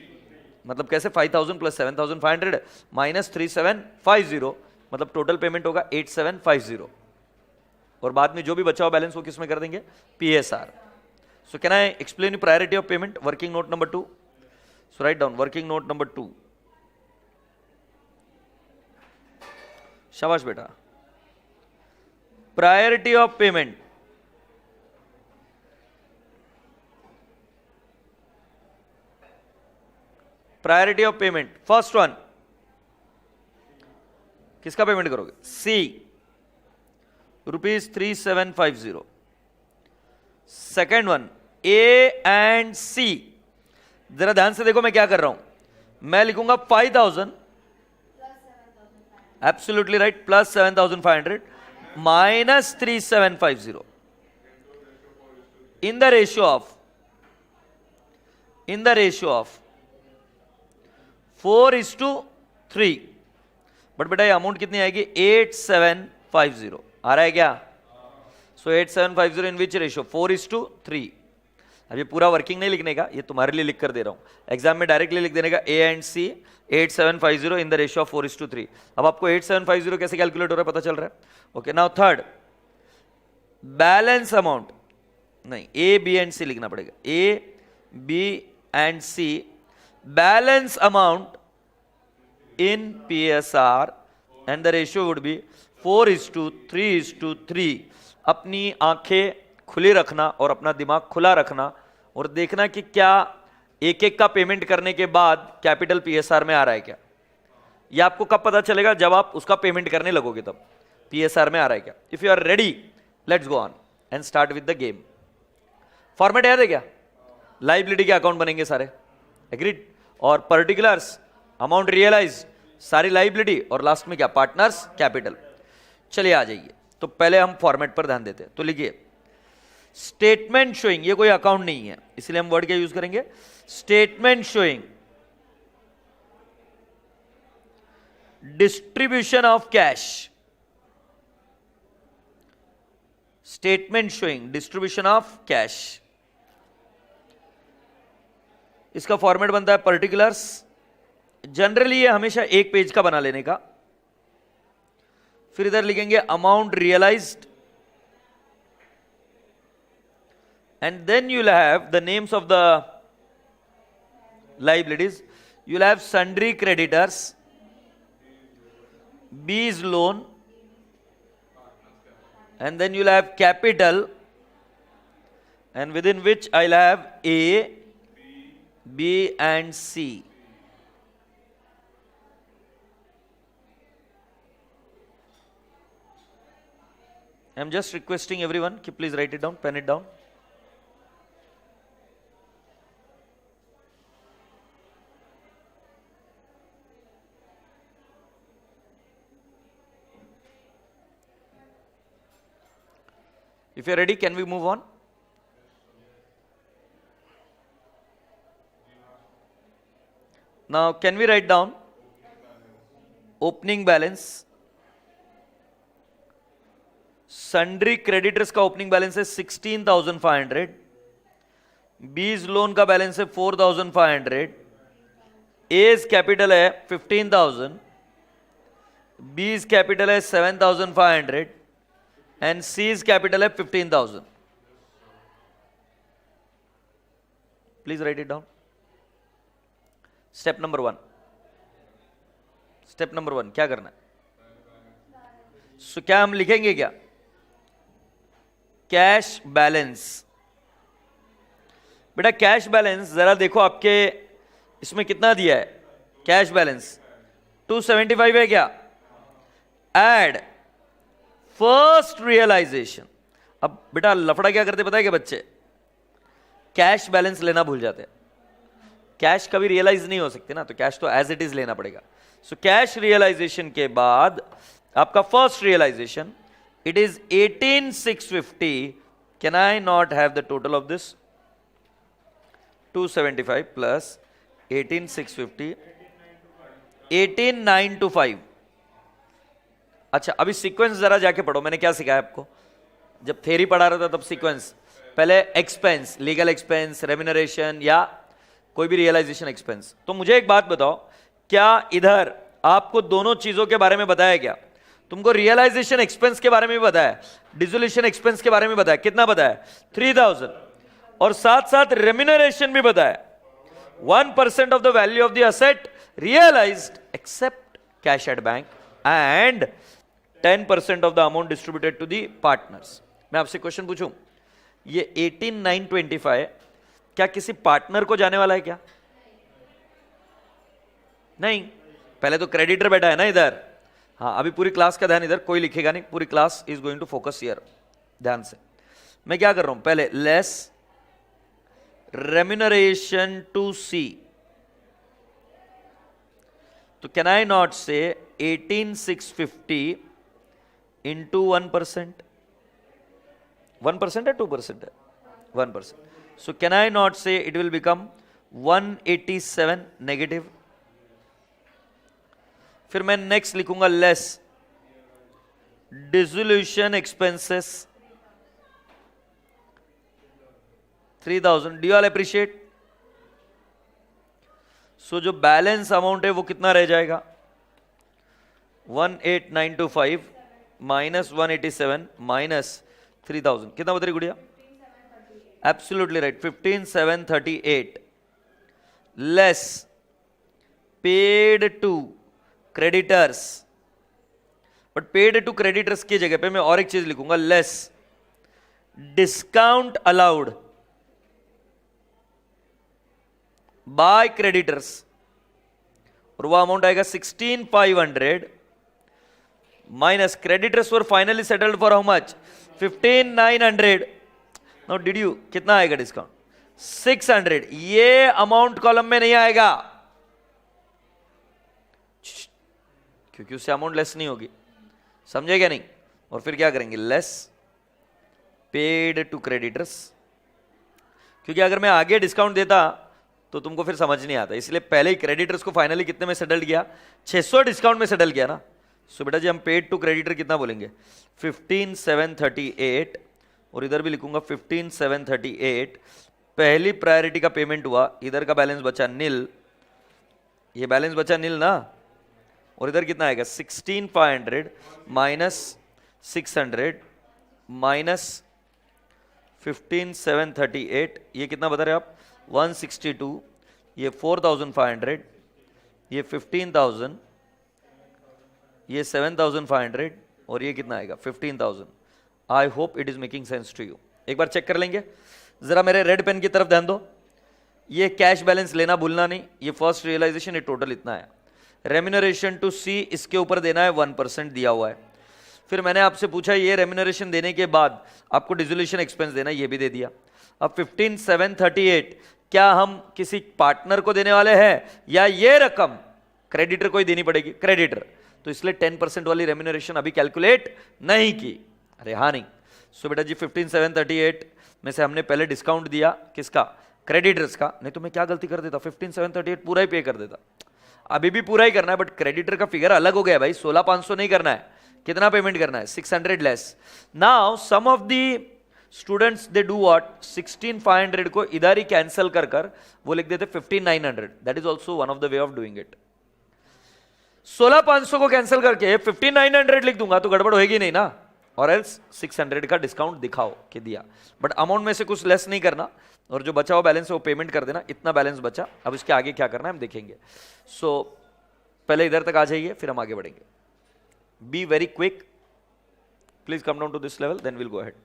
मतलब कैसे? 5000 प्लस 7500 माइनस 3750, मतलब टोटल पेमेंट होगा 8750, और बाद में जो भी बचा हुआ बैलेंस वो किस में कर देंगे? PSR। So can I explain you priority of payment? Working note number 2। So write down working note number 2। शाबाश बेटा। Priority of payment, priority of payment, first one किसका पेमेंट करोगे? सी, ₹3750। सेकेंड वन ए एंड सी। जरा ध्यान से देखो मैं क्या कर रहा हूं, मैं लिखूंगा 5000 absolutely right plus 7500 minus 3750 in the ratio of 4:3। But बेटा ये अमाउंट कितनी आएगी? 8750 आ रहा है क्या? सो 8750 इन विच रेशियो? 4:3। अब ये पूरा वर्किंग नहीं लिखने का, ये तुम्हारे लिए लिख कर दे रहा हूं, एग्जाम में डायरेक्टली लिख देने का A and C 8750 in the ratio of 4:3। अब आपको 8750 कैसे कैलकुलेट हो रहा है पता चल रहा है? Okay now third, balance amount नहीं, ए बी एंड सी लिखना पड़ेगा, A B and C balance amount in PSR and the ratio would be 4:3:3। अपनी आंखें खुली रखना और अपना दिमाग खुला रखना और देखना कि क्या एक एक का पेमेंट करने के बाद कैपिटल PSR में आ रहा है क्या। यह आपको कब पता चलेगा? जब आप उसका पेमेंट करने लगोगे तब PSR में आ रहा है क्या। If you are ready let's go on and start with the game. Format याद है क्या? लाइबिलिटी के अकाउंट बनेंगे सारे, एग्रीड, और पर्टिकुलर्स, अमाउंट रियलाइज, सारी लाइबिलिटी, और लास्ट में क्या? Partners capital. चलिए आ जाइए, तो पहले हम फॉर्मेट पर ध्यान देते हैं। तो लिखिए स्टेटमेंट शोइंग, ये कोई अकाउंट नहीं है इसलिए हम वर्ड क्या यूज करेंगे? Statement showing distribution of cash. Statement showing distribution of cash, इसका फॉर्मेट बनता है पर्टिकुलर्स। जनरली ये हमेशा एक पेज का बना लेने का, फिर इधर लिखेंगे amount realised, and then you'll have the names of the liabilities. You'll have sundry creditors, B's loan, and then you'll have capital, and within which I'll have A, B and C. I'm just requesting everyone ki please write it down, pen it down. If you're ready, can we move on? Now, can we write down opening balance? Sundry creditors का opening balance है 16,500, B's loan का balance है 4,500, A's capital है 15,000, B's capital है 7,500 and C's capital है 15,000. Please write it down. Step number 1. Step number 1 क्या करना है? So क्या हम लिखेंगे क्या? Cash balance. बेटा कैश बैलेंस जरा देखो आपके इसमें कितना दिया है? कैश बैलेंस 275 है क्या? Add first realisation. अब बेटा लफड़ा क्या करते पता है क्या बच्चे? कैश बैलेंस लेना भूल जाते हैं। कैश कभी रियलाइज नहीं हो सकती ना, तो कैश तो एज इट इज लेना पड़ेगा। सो कैश रियलाइजेशन के बाद आपका first realisation it is 18,650. Can I not have the total of this? 275 plus 18,650, 18,925। अच्छा, अभी सीक्वेंस जरा जाके पढ़ो, मैंने क्या सिखाया आपको जब थ्योरी पढ़ा रहा था तब। सीक्वेंस पहले एक्सपेंस, लीगल एक्सपेंस, रेम्यूनरेशन या कोई भी रियलाइजेशन एक्सपेंस। तो मुझे एक बात बताओ, क्या इधर आपको दोनों चीजों के बारे में बताया क्या? तुमको रियलाइजेशन एक्सपेंस के बारे में भी बताया, डिसोल्यूशन एक्सपेंस के बारे में बताया। कितना बताया? 3,000। और साथ साथ रेम्यूनरेशन भी बताया, 1% of the value of the asset realized except cash at bank and 10% of the amount distributed to the partners। मैं आपसे क्वेश्चन पूछूं, ये 18,925 क्या किसी पार्टनर को जाने वाला है क्या? नहीं, पहले तो क्रेडिटर बैठा है ना इधर। हाँ, अभी पूरी क्लास का ध्यान इधर, कोई लिखेगा नहीं, पूरी class is going to focus here. ध्यान से मैं क्या कर रहा हूं, पहले लेस रेम्यूनरेशन टू सी। तो कैन आई नॉट से 18,650 इंटू 1%? 1% है 2% है? 1%। So can I not say it will become 187 negative. फिर मैं नेक्स्ट लिखूंगा less dissolution expenses 3,000। Do you all appreciate? So जो बैलेंस अमाउंट है वो कितना रह जाएगा? 18,925 माइनस 187 माइनस 3,000। कितना बता रही गुड़िया? Absolutely right, 15,738 less paid to creditors. But paid to creditors की जगह पे मैं और एक चीज लिखूंगा, less discount allowed by creditors. और वो अमाउंट आएगा 16,500 minus creditors were finally settled for how much? 15,900। Now did you, कितना आएगा डिस्काउंट? 600। ये अमाउंट कॉलम में नहीं आएगा क्योंकि उससे अमाउंट लेस नहीं होगी, समझे क्या नहीं? और फिर क्या करेंगे? Less paid to creditors. क्योंकि अगर मैं आगे डिस्काउंट देता तो तुमको फिर समझ नहीं आता, इसलिए पहले ही क्रेडिटर्स को फाइनली कितने में सेटल किया? 600 डिस्काउंट में सेटल किया ना। सो बेटा जी हम पेड टू क्रेडिटर कितना बोलेंगे? 15,738। और इधर भी लिखूंगा 15,738। पहली प्रायोरिटी का पेमेंट हुआ, इधर का बैलेंस बचा नील, ये बैलेंस बचा नील ना। और इधर कितना आएगा? 16,500 माइनस 600 माइनस 15,738। ये कितना बता रहे आप? 162। ये 4,500, ये 15,000, ये 7,500 और ये कितना आएगा? 15,000। I hope it is making sense to you. एक बार चेक कर लेंगे जरा, मेरे रेड पेन की तरफ ध्यान दो। ये कैश बैलेंस लेना भूलना नहीं, ये फर्स्ट रियलाइजेशन, ये टोटल इतना है। रेम्यूनरेशन टू सी, इसके ऊपर देना है 1% दिया हुआ है। फिर मैंने आपसे पूछा ये रेम्यूनरेशन देने के बाद आपको डिसोल्यूशन एक्सपेंस देना है, ये भी दे दिया। अब 15,738 क्या हम किसी पार्टनर को देने वाले हैं या ये रकम क्रेडिटर को ही देनी पड़ेगी? क्रेडिटर, तो इसलिए 10% वाली रेम्यूनरेशन अभी कैलकुलेट नहीं की। अरे हाँ नहीं। सो बेटा जी 15,738 में से हमने पहले डिस्काउंट दिया, किसका? क्रेडिटर्स का। नहीं तो मैं क्या गलती कर देता, 15,738 पूरा ही पे कर देता। अभी भी पूरा ही करना है, बट क्रेडिटर का फिगर अलग हो गया भाई, 16,500 नहीं करना है। कितना पेमेंट करना है? 600 less. Now some of the students they do what, 16,500 को इधर ही कैंसिल कर कर वो लिख देते 15,900। That is also one of the way of doing it. 16,500 को कैंसिल करके 15,900 लिख दूंगा तो गड़बड़ होगी नहीं ना। और एल्स 600 का डिस्काउंट दिखाओ कि दिया, बट अमाउंट में से कुछ लेस नहीं करना, और जो बचा हुआ बैलेंस है वो पेमेंट कर देना। इतना बैलेंस बचा, अब इसके आगे क्या करना है हम देखेंगे। सो पहले इधर तक आ जाइए, फिर हम आगे बढ़ेंगे। Be very quick, please come down to this level, then will go ahead.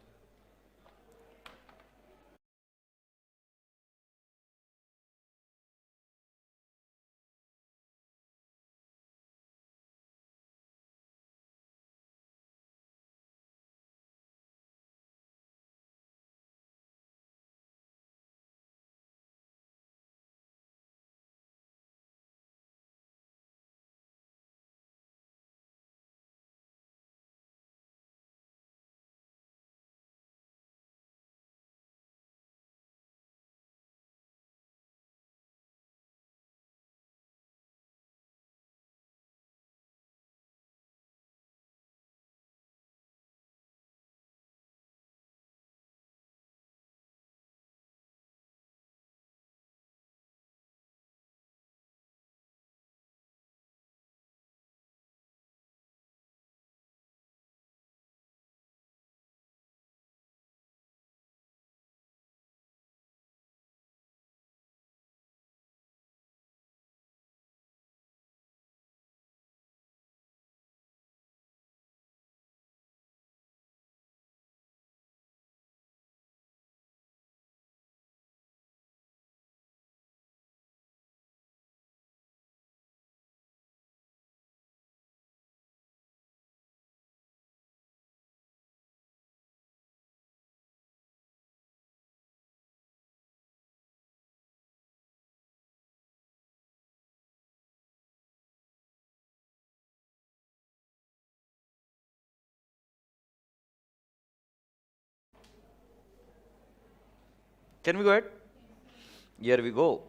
Can we go at? Here we go.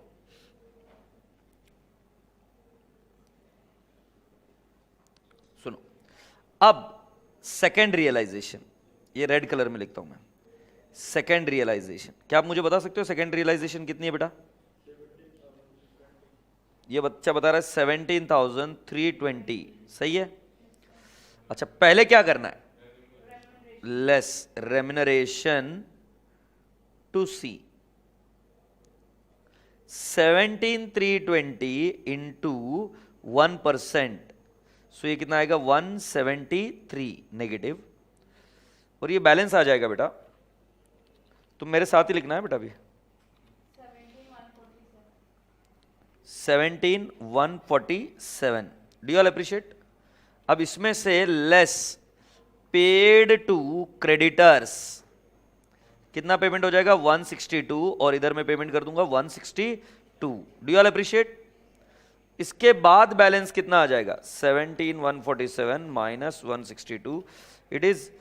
सुनो, अब सेकेंड रियलाइजेशन, ये रेड कलर में लिखता हूं मैं. सेकेंड रियलाइजेशन, क्या आप मुझे बता सकते हो सेकेंड रियलाइजेशन कितनी है बेटा? ये बच्चा बता रहा है 17,320. सही है. अच्छा, पहले क्या करना है? Less remuneration to C. 17,320 into 1%, सो ये कितना आएगा? 173 नेगेटिव. और ये बैलेंस आ जाएगा बेटा. तुम मेरे साथ ही लिखना है बेटा. अभी 17,147. Do you all appreciate? अब इसमें से लेस पेड टू क्रेडिटर्स, कितना पेमेंट हो जाएगा? 162. और इधर मैं पेमेंट कर दूंगा 162. Do you all appreciate? इसके बाद बैलेंस कितना आ जाएगा? 17,147 minus 162. It is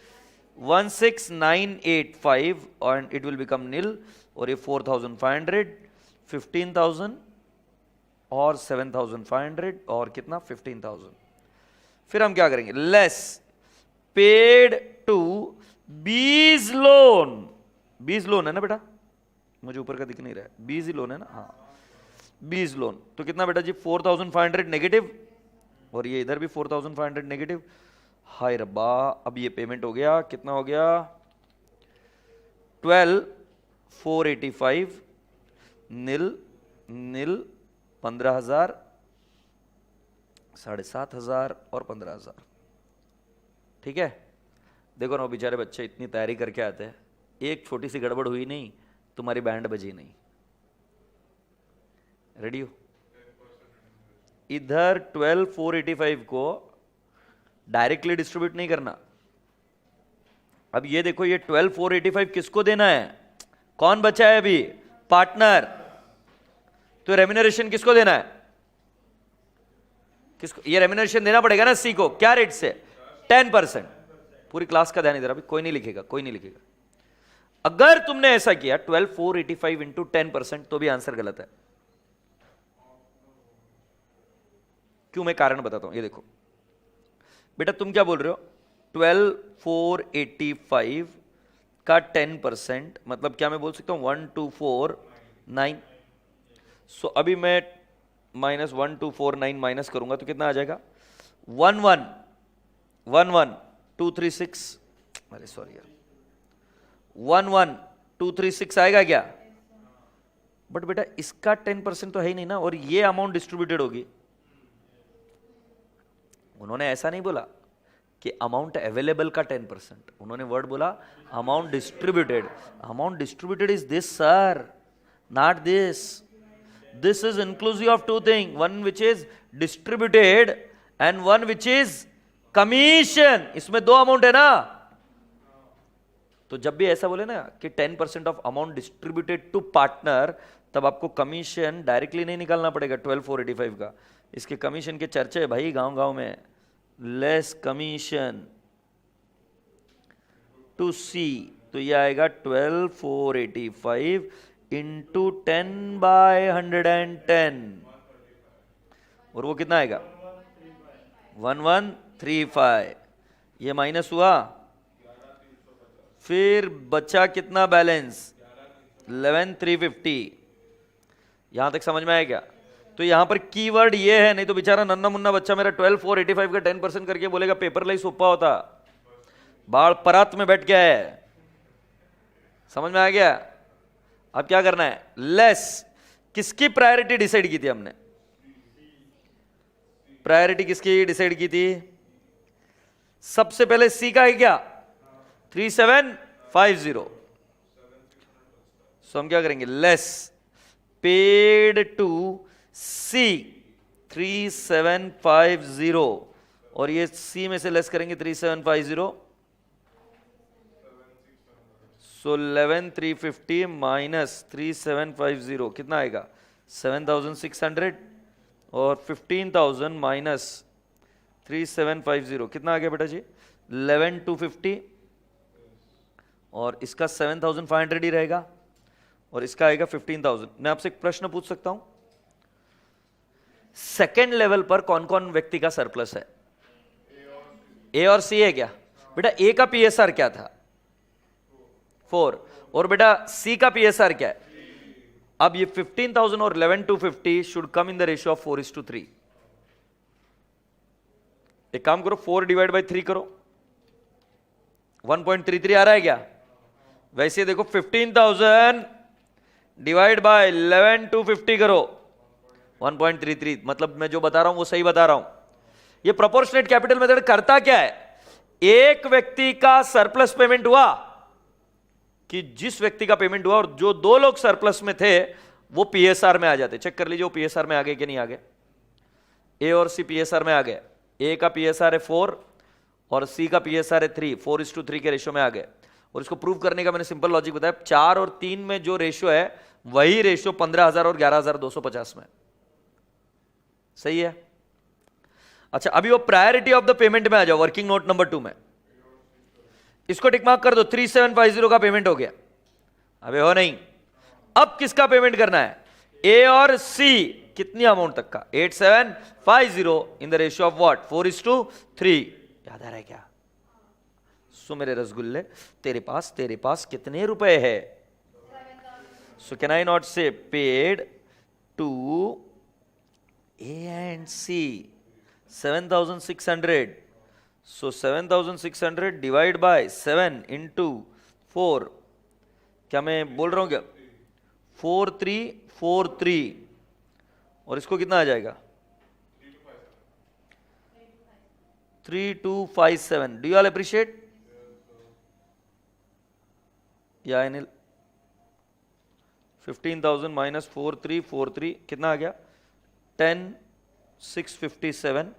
16,985 and it will become nil. और ये 4,500, 15,000 और 7,500 और कितना? 15,000. फिर हम क्या करेंगे? लेस पेड टू बीज लोन. बीज लोन है ना बेटा? मुझे ऊपर का दिख नहीं रहा है. बीज ही लोन है ना? हाँ, बीज लोन. तो कितना बेटा जी? 4,500 नेगेटिव. और ये इधर भी 4,500 नेगेटिव. हाय रब्बा, अब ये पेमेंट हो गया. कितना हो गया? 12,485 नील नील 15,000, 7,500 और 15,000. ठीक है. देखो ना, बेचारे बच्चे इतनी तैयारी करके आते हैं, एक छोटी सी गड़बड़ हुई नहीं, तुम्हारी बैंड बजी नहीं. रेडी हो? इधर 12,485 को डायरेक्टली डिस्ट्रीब्यूट नहीं करना. अब ये देखो, ये 12,485 किसको देना है? कौन बचा है अभी? पार्टनर. तो रेम्यूनरेशन किसको देना है? किसको? ये रेम्यूनरेशन देना पड़ेगा ना सी को. क्या रेट से? 10%. पूरी क्लास का ध्यान इधर. अभी कोई नहीं लिखेगा, कोई नहीं लिखेगा. अगर तुमने ऐसा किया 12,485 इंटू 10%, तो भी आंसर गलत है. क्यों? मैं कारण बताता हूं. ये देखो बेटा, तुम क्या बोल रहे हो? 12,485 का 10% मतलब क्या मैं बोल सकता हूं? 1,249. सो अभी मैं माइनस 1,249 माइनस करूंगा तो कितना आ जाएगा? 11,236. अरे सॉरी यार, 11,236 आएगा क्या? बट बेटा इसका 10% तो है ही नहीं ना, और ये अमाउंट डिस्ट्रीब्यूटेड होगी. उन्होंने ऐसा नहीं बोला कि अमाउंट अवेलेबल का 10%, उन्होंने वर्ड बोला amount distributed. Amount distributed is this sir, not this. This is inclusive of two thing, one which is distributed and one which is commission. इसमें दो अमाउंट है ना. तो जब भी ऐसा बोले ना कि 10% of amount distributed to partner, तब आपको कमीशन डायरेक्टली नहीं निकालना पड़ेगा 12,485 का. इसके कमीशन के चर्चे है भाई गांव गांव में. लेस कमीशन टू सी, तो ये आएगा 12,485 इंटू 10/110. और वो कितना आएगा? 1135. ये माइनस हुआ. फिर बचा कितना बैलेंस? 11,350. यहां तक समझ में आया क्या? तो यहां पर कीवर्ड ये है, नहीं तो बेचारा नन्ना मुन्ना बच्चा मेरा 12,485 का 10% करके बोलेगा पेपर लाई सोपा होता. बाढ़ परात में बैठ गया है. समझ में आ गया? अब क्या करना है? लेस. किसकी प्रायोरिटी डिसाइड की थी हमने? प्रायोरिटी किसकी डिसाइड की थी? सबसे पहले सी का है क्या? 3,750. सो हम क्या करेंगे? लेस पेड टू सी 3,750. और ये सी में से लेस करेंगे 3,750. सो 11,350 माइनस 3,750 कितना आएगा? 7,600. और 15,000 माइनस 3,750 कितना आ गया बेटा जी? 11,250. और इसका 7,500 ही रहेगा. और इसका आएगा 15,000। मैं आपसे एक प्रश्न पूछ सकता हूं, सेकेंड लेवल पर कौन कौन व्यक्ति का सरप्लस है? ए और सी है क्या बेटा? ए का पीएसआर क्या था? 4। और बेटा सी का पीएसआर क्या है? अब ये 15,000 और 11,250 should come in the ratio of 4:3। एक काम करो, 4 डिवाइड बाई 3 करो, 1.33 आ रहा है क्या? वैसे देखो 15,000 डिवाइड बाय 11,250 करो, 1.33। मतलब मैं जो बता रहा हूं वो सही बता रहा हूं। ये प्रोपोर्शनेट कैपिटल मेथड करता क्या है? एक व्यक्ति का सरप्लस पेमेंट हुआ कि जिस व्यक्ति का पेमेंट हुआ और जो दो लोग सरप्लस में थे वो पीएसआर में आ जाते। चेक कर लीजिए वो पीएसआर में आ गए कि नहीं आ गए। ए और सी पीएसआर में आ गए। ए का पीएसआर है 4 और सी का पीएसआर है 3, 4:3 के रेशियो में आ गए। और इसको प्रूव करने का मैंने सिंपल लॉजिक बताया, 4 और 3 में जो रेशियो है वही रेशियो 15,000 और 11,250 में। सही है? अच्छा, अभी वो प्रायोरिटी ऑफ द पेमेंट में आ जाओ, वर्किंग नोट नंबर 2 में। इसको टिक मार्क कर दो, 3750 का पेमेंट हो गया। अबे हो नहीं, अब किसका पेमेंट करना है? ए और सी। कितनी अमाउंट तक का? 8750 in the ratio of what? 4:3। याद आ रहा है क्या? सो मेरे रसगुल्ले, तेरे पास कितने रुपए है? So can I not say paid to A and C 7,600। So 7,600 divide by 7 into 4। क्या मैं बोल रहा हूं क्या? 4343। और इसको कितना आ जाएगा? 3257। Do you all appreciate? या अनिल? 15,000 माइनस 4343 कितना आ गया? 10,657,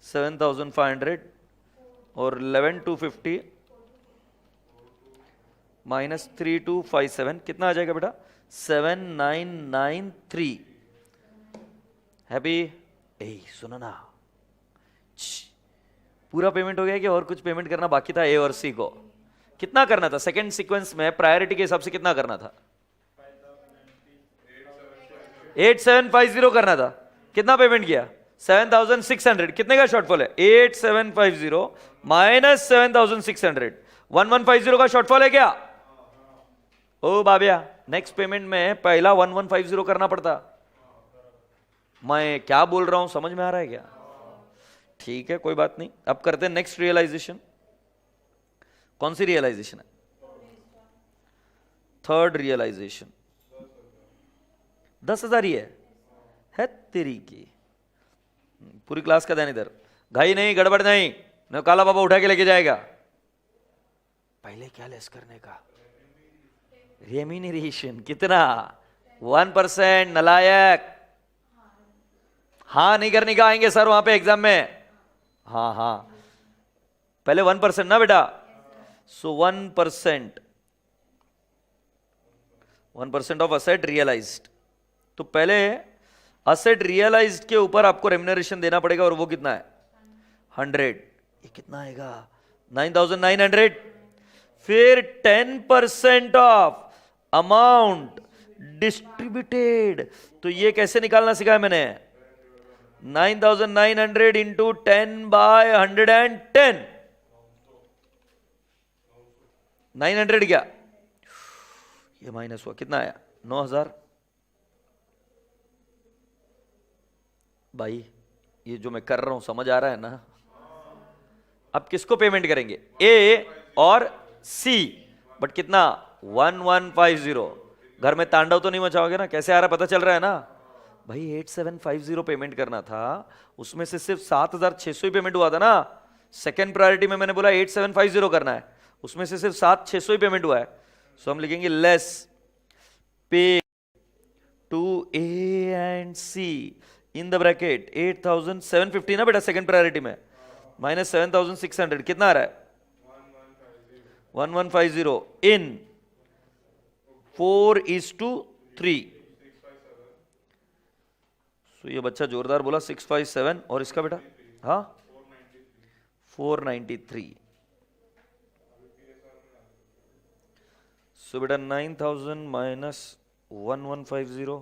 7,500 और 11,250 माइनस 3,257 कितना आ जाएगा बेटा? 7,993। हैप्पी? ए सुनो ना, पूरा पेमेंट हो गया कि और कुछ पेमेंट करना बाकी था? ए और सी को कितना करना था? सेकंड सीक्वेंस में प्रायोरिटी के हिसाब से कितना करना था? 8750 करना था। कितना पेमेंट किया? 7,600। कितने का शॉर्टफॉल है? 8750 माइनस 7,600, 1150 का शॉर्टफॉल है क्या? ओ बाबिया, नेक्स्ट पेमेंट में पहला 1150 करना पड़ता। मैं क्या बोल रहा हूं, समझ में आ रहा है क्या? ठीक है, कोई बात नहीं। अब करते हैं नेक्स्ट रियलाइजेशन। कौन सी रियलाइजेशन है? Third realisation. 10,000 ही है तेरी की। पूरी क्लास का ध्यान इधर। घाई नहीं, गड़बड़ नहीं, न काला बाबा उठा के लेके जाएगा। पहले क्या लेस करने का? रेम्यूनरेशन। कितना? 1%। नलायक, हाँ नहीं करने का आएंगे सर वहां पे एग्जाम में। हाँ हाँ, पहले 1% ना बेटा। सो 1%, 1% ऑफ असेट रियलाइज्ड। तो पहले असेट रियलाइज्ड के ऊपर आपको रेम्यूनरेशन देना पड़ेगा, और वो कितना है? 100। ये कितना आएगा? 9,900। फिर 10% ऑफ अमाउंट डिस्ट्रीब्यूटेड। तो ये कैसे निकालना सिखाया मैंने? 9,900 इंटू 10/110। 900 क्या? ये माइनस हुआ, कितना आया? 9,000। भाई ये जो मैं कर रहा हूं समझ आ रहा है ना? अब किसको पेमेंट करेंगे? ए और सी। बट कितना? 1150। घर में तांडव तो नहीं मचाओगे ना? कैसे आ रहा है पता चल रहा है ना? भाई 8750 पेमेंट करना था, उसमें से सिर्फ 7,600 ही पेमेंट हुआ था ना। सेकेंड प्रायोरिटी में मैंने बोला 8750 करना है, उसमें से सिर्फ 7,600 ही पेमेंट हुआ है। सो हम लिखेंगे less pay to A and C in the bracket 8,750 ना बेटा सेकेंड प्रायोरिटी में, माइनस 7,600। कितना आ रहा है? 1150 इन 4:3। तो ये बच्चा जोरदार बोला 657। और इसका बेटा? हाँ 493। सो बेटा 9,000 माइनस 1150,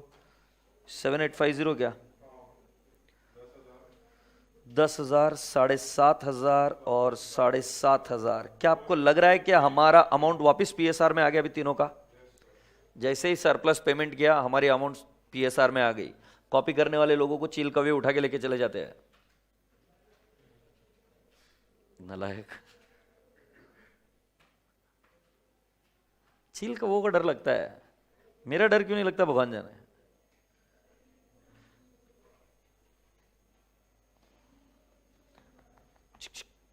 7850 क्या 10,000, 7,500 और 7,500। क्या आपको लग रहा है कि हमारा अमाउंट वापस पीएसआर में आ गया अभी तीनों का? जैसे ही सरप्लस पेमेंट किया हमारी अमाउंट पीएसआर में आ गई। कॉपी करने वाले लोगों को चील कवे उठा के लेके चले जाते हैं, नालायक। चील कवों का डर लगता है, मेरा डर क्यों नहीं लगता भगवान जाने।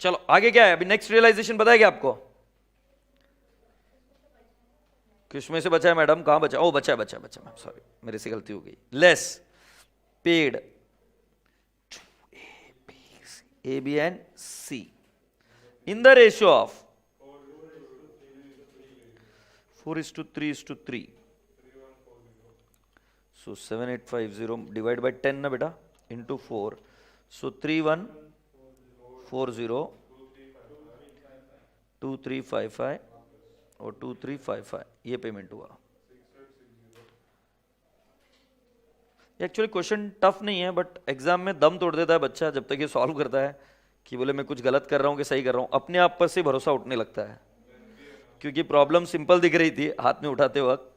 चलो आगे क्या है अभी, नेक्स्ट रियलाइजेशन बताया क्या आपको? किस में से बचा है मैडम, कहां बचा? ओ बचा बचा बचा, मैम सॉरी मेरे से गलती हो गई। Less paid A B and C in the ratio of 4:3:3। So 7850 divide by 10 ना बेटा, इंटू 4। सो 3140 2355 और 2355 ये पेमेंट हुआ। एक्चुअली क्वेश्चन टफ नहीं है, बट एग्जाम में दम तोड़ देता है बच्चा जब तक ये सॉल्व करता है कि बोले मैं कुछ गलत कर रहा हूँ कि सही कर रहा हूँ। अपने आप पर से भरोसा उठने लगता है, क्योंकि प्रॉब्लम सिंपल दिख रही थी हाथ में उठाते वक्त,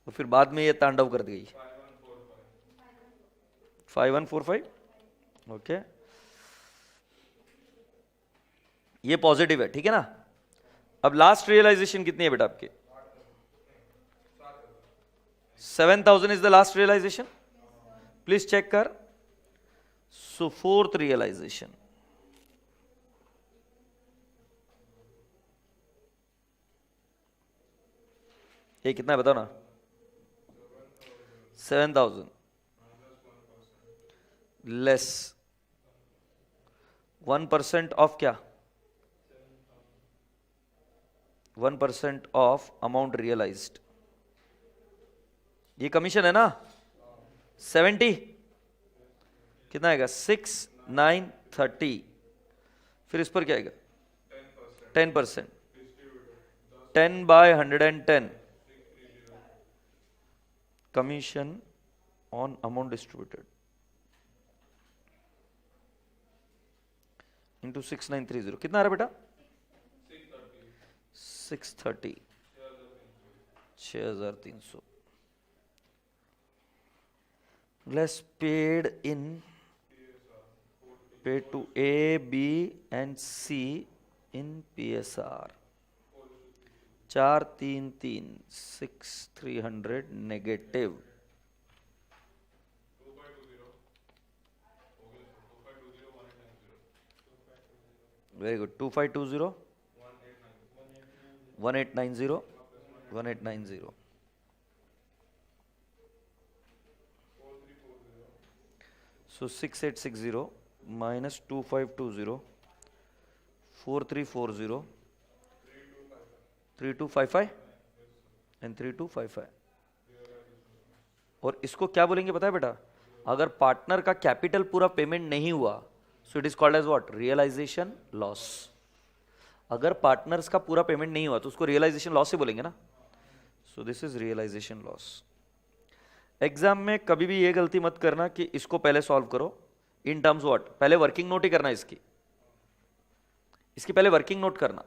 और फिर बाद में ये तांडव कर गई। 5145 ओके, ये पॉजिटिव है, ठीक है ना। अब लास्ट रियलाइजेशन कितनी है बेटा आपकी? 7,000 is the last realisation, please check कर। सो फोर्थ रियलाइजेशन, ये कितना है बताओ ना? 7,000 लेस 1% ऑफ क्या? 1% ऑफ अमाउंट रियलाइज्ड, ये कमीशन है ना। 70 कितना आएगा? 6,930। फिर इस पर क्या आएगा? 10%, 10/110 commission on amount distributed into 6,930 कितना आ रहा है बेटा? 630, 6,300 less paid in paid to A, B and C in PSR 433 6,300 negative। Very good. 2520 1890 1890। So 6860 minus 2520 4340 3255 and 3255। और इसको क्या बोलेंगे पता है बेटा? अगर पार्टनर का कैपिटल पूरा पेमेंट नहीं हुआ, so it is called as what? Realisation loss. अगर पार्टनर्स का पूरा पेमेंट नहीं हुआ तो उसको रियलाइजेशन लॉस ही बोलेंगे ना। So this is realisation loss. Exam में कभी भी ये गलती मत करना कि इसको पहले सॉल्व करो इन टर्म्स व्हाट, पहले वर्किंग नोट ही करना इसकी पहले वर्किंग नोट करना,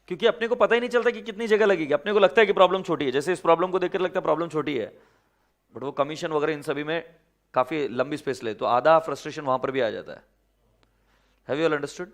क्योंकि अपने को पता ही नहीं चलता कि कितनी जगह लगेगी। अपने को लगता है कि प्रॉब्लम छोटी है, जैसे इस प्रॉब्लम को देखकर लगता है प्रॉब्लम छोटी है, बट वो कमीशन वगैरह इन सभी में काफी लंबी स्पेस ले, तो आधा फ्रस्ट्रेशन वहां पर भी आ जाता है। Have you all understood?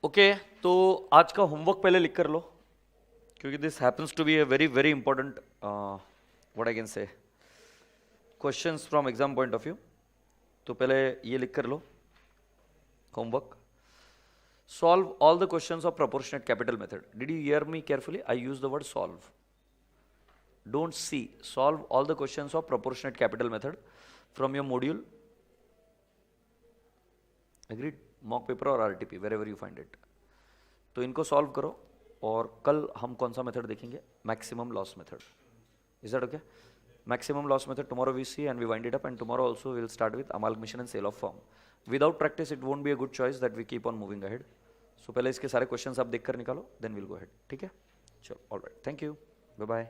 Okay तो आज का होमवर्क पहले लिख कर लो, क्योंकि this happens to be a very very important what I can say questions from exam point of view. तो पहले ये लिख कर लो homework. Solve all the questions of proportionate capital method. Did you hear me carefully? I use the word solve. Don't see. Solve all the questions of proportionate capital method from your module. Agreed? Mock paper or RTP, wherever you find it. तो इनको solve करो और कल हम कौन सा method देखेंगे? Maximum loss method. Is that okay? Maximum loss method tomorrow we see and we wind it up, and tomorrow also we will start with amalgamation and sale of firm. Without practice it won't be a good choice that we keep on moving ahead. So पहले इसके सारे questions आप देख कर निकालो, then we'll go ahead. ठीक है? चलो, all right. Thank you. Bye bye.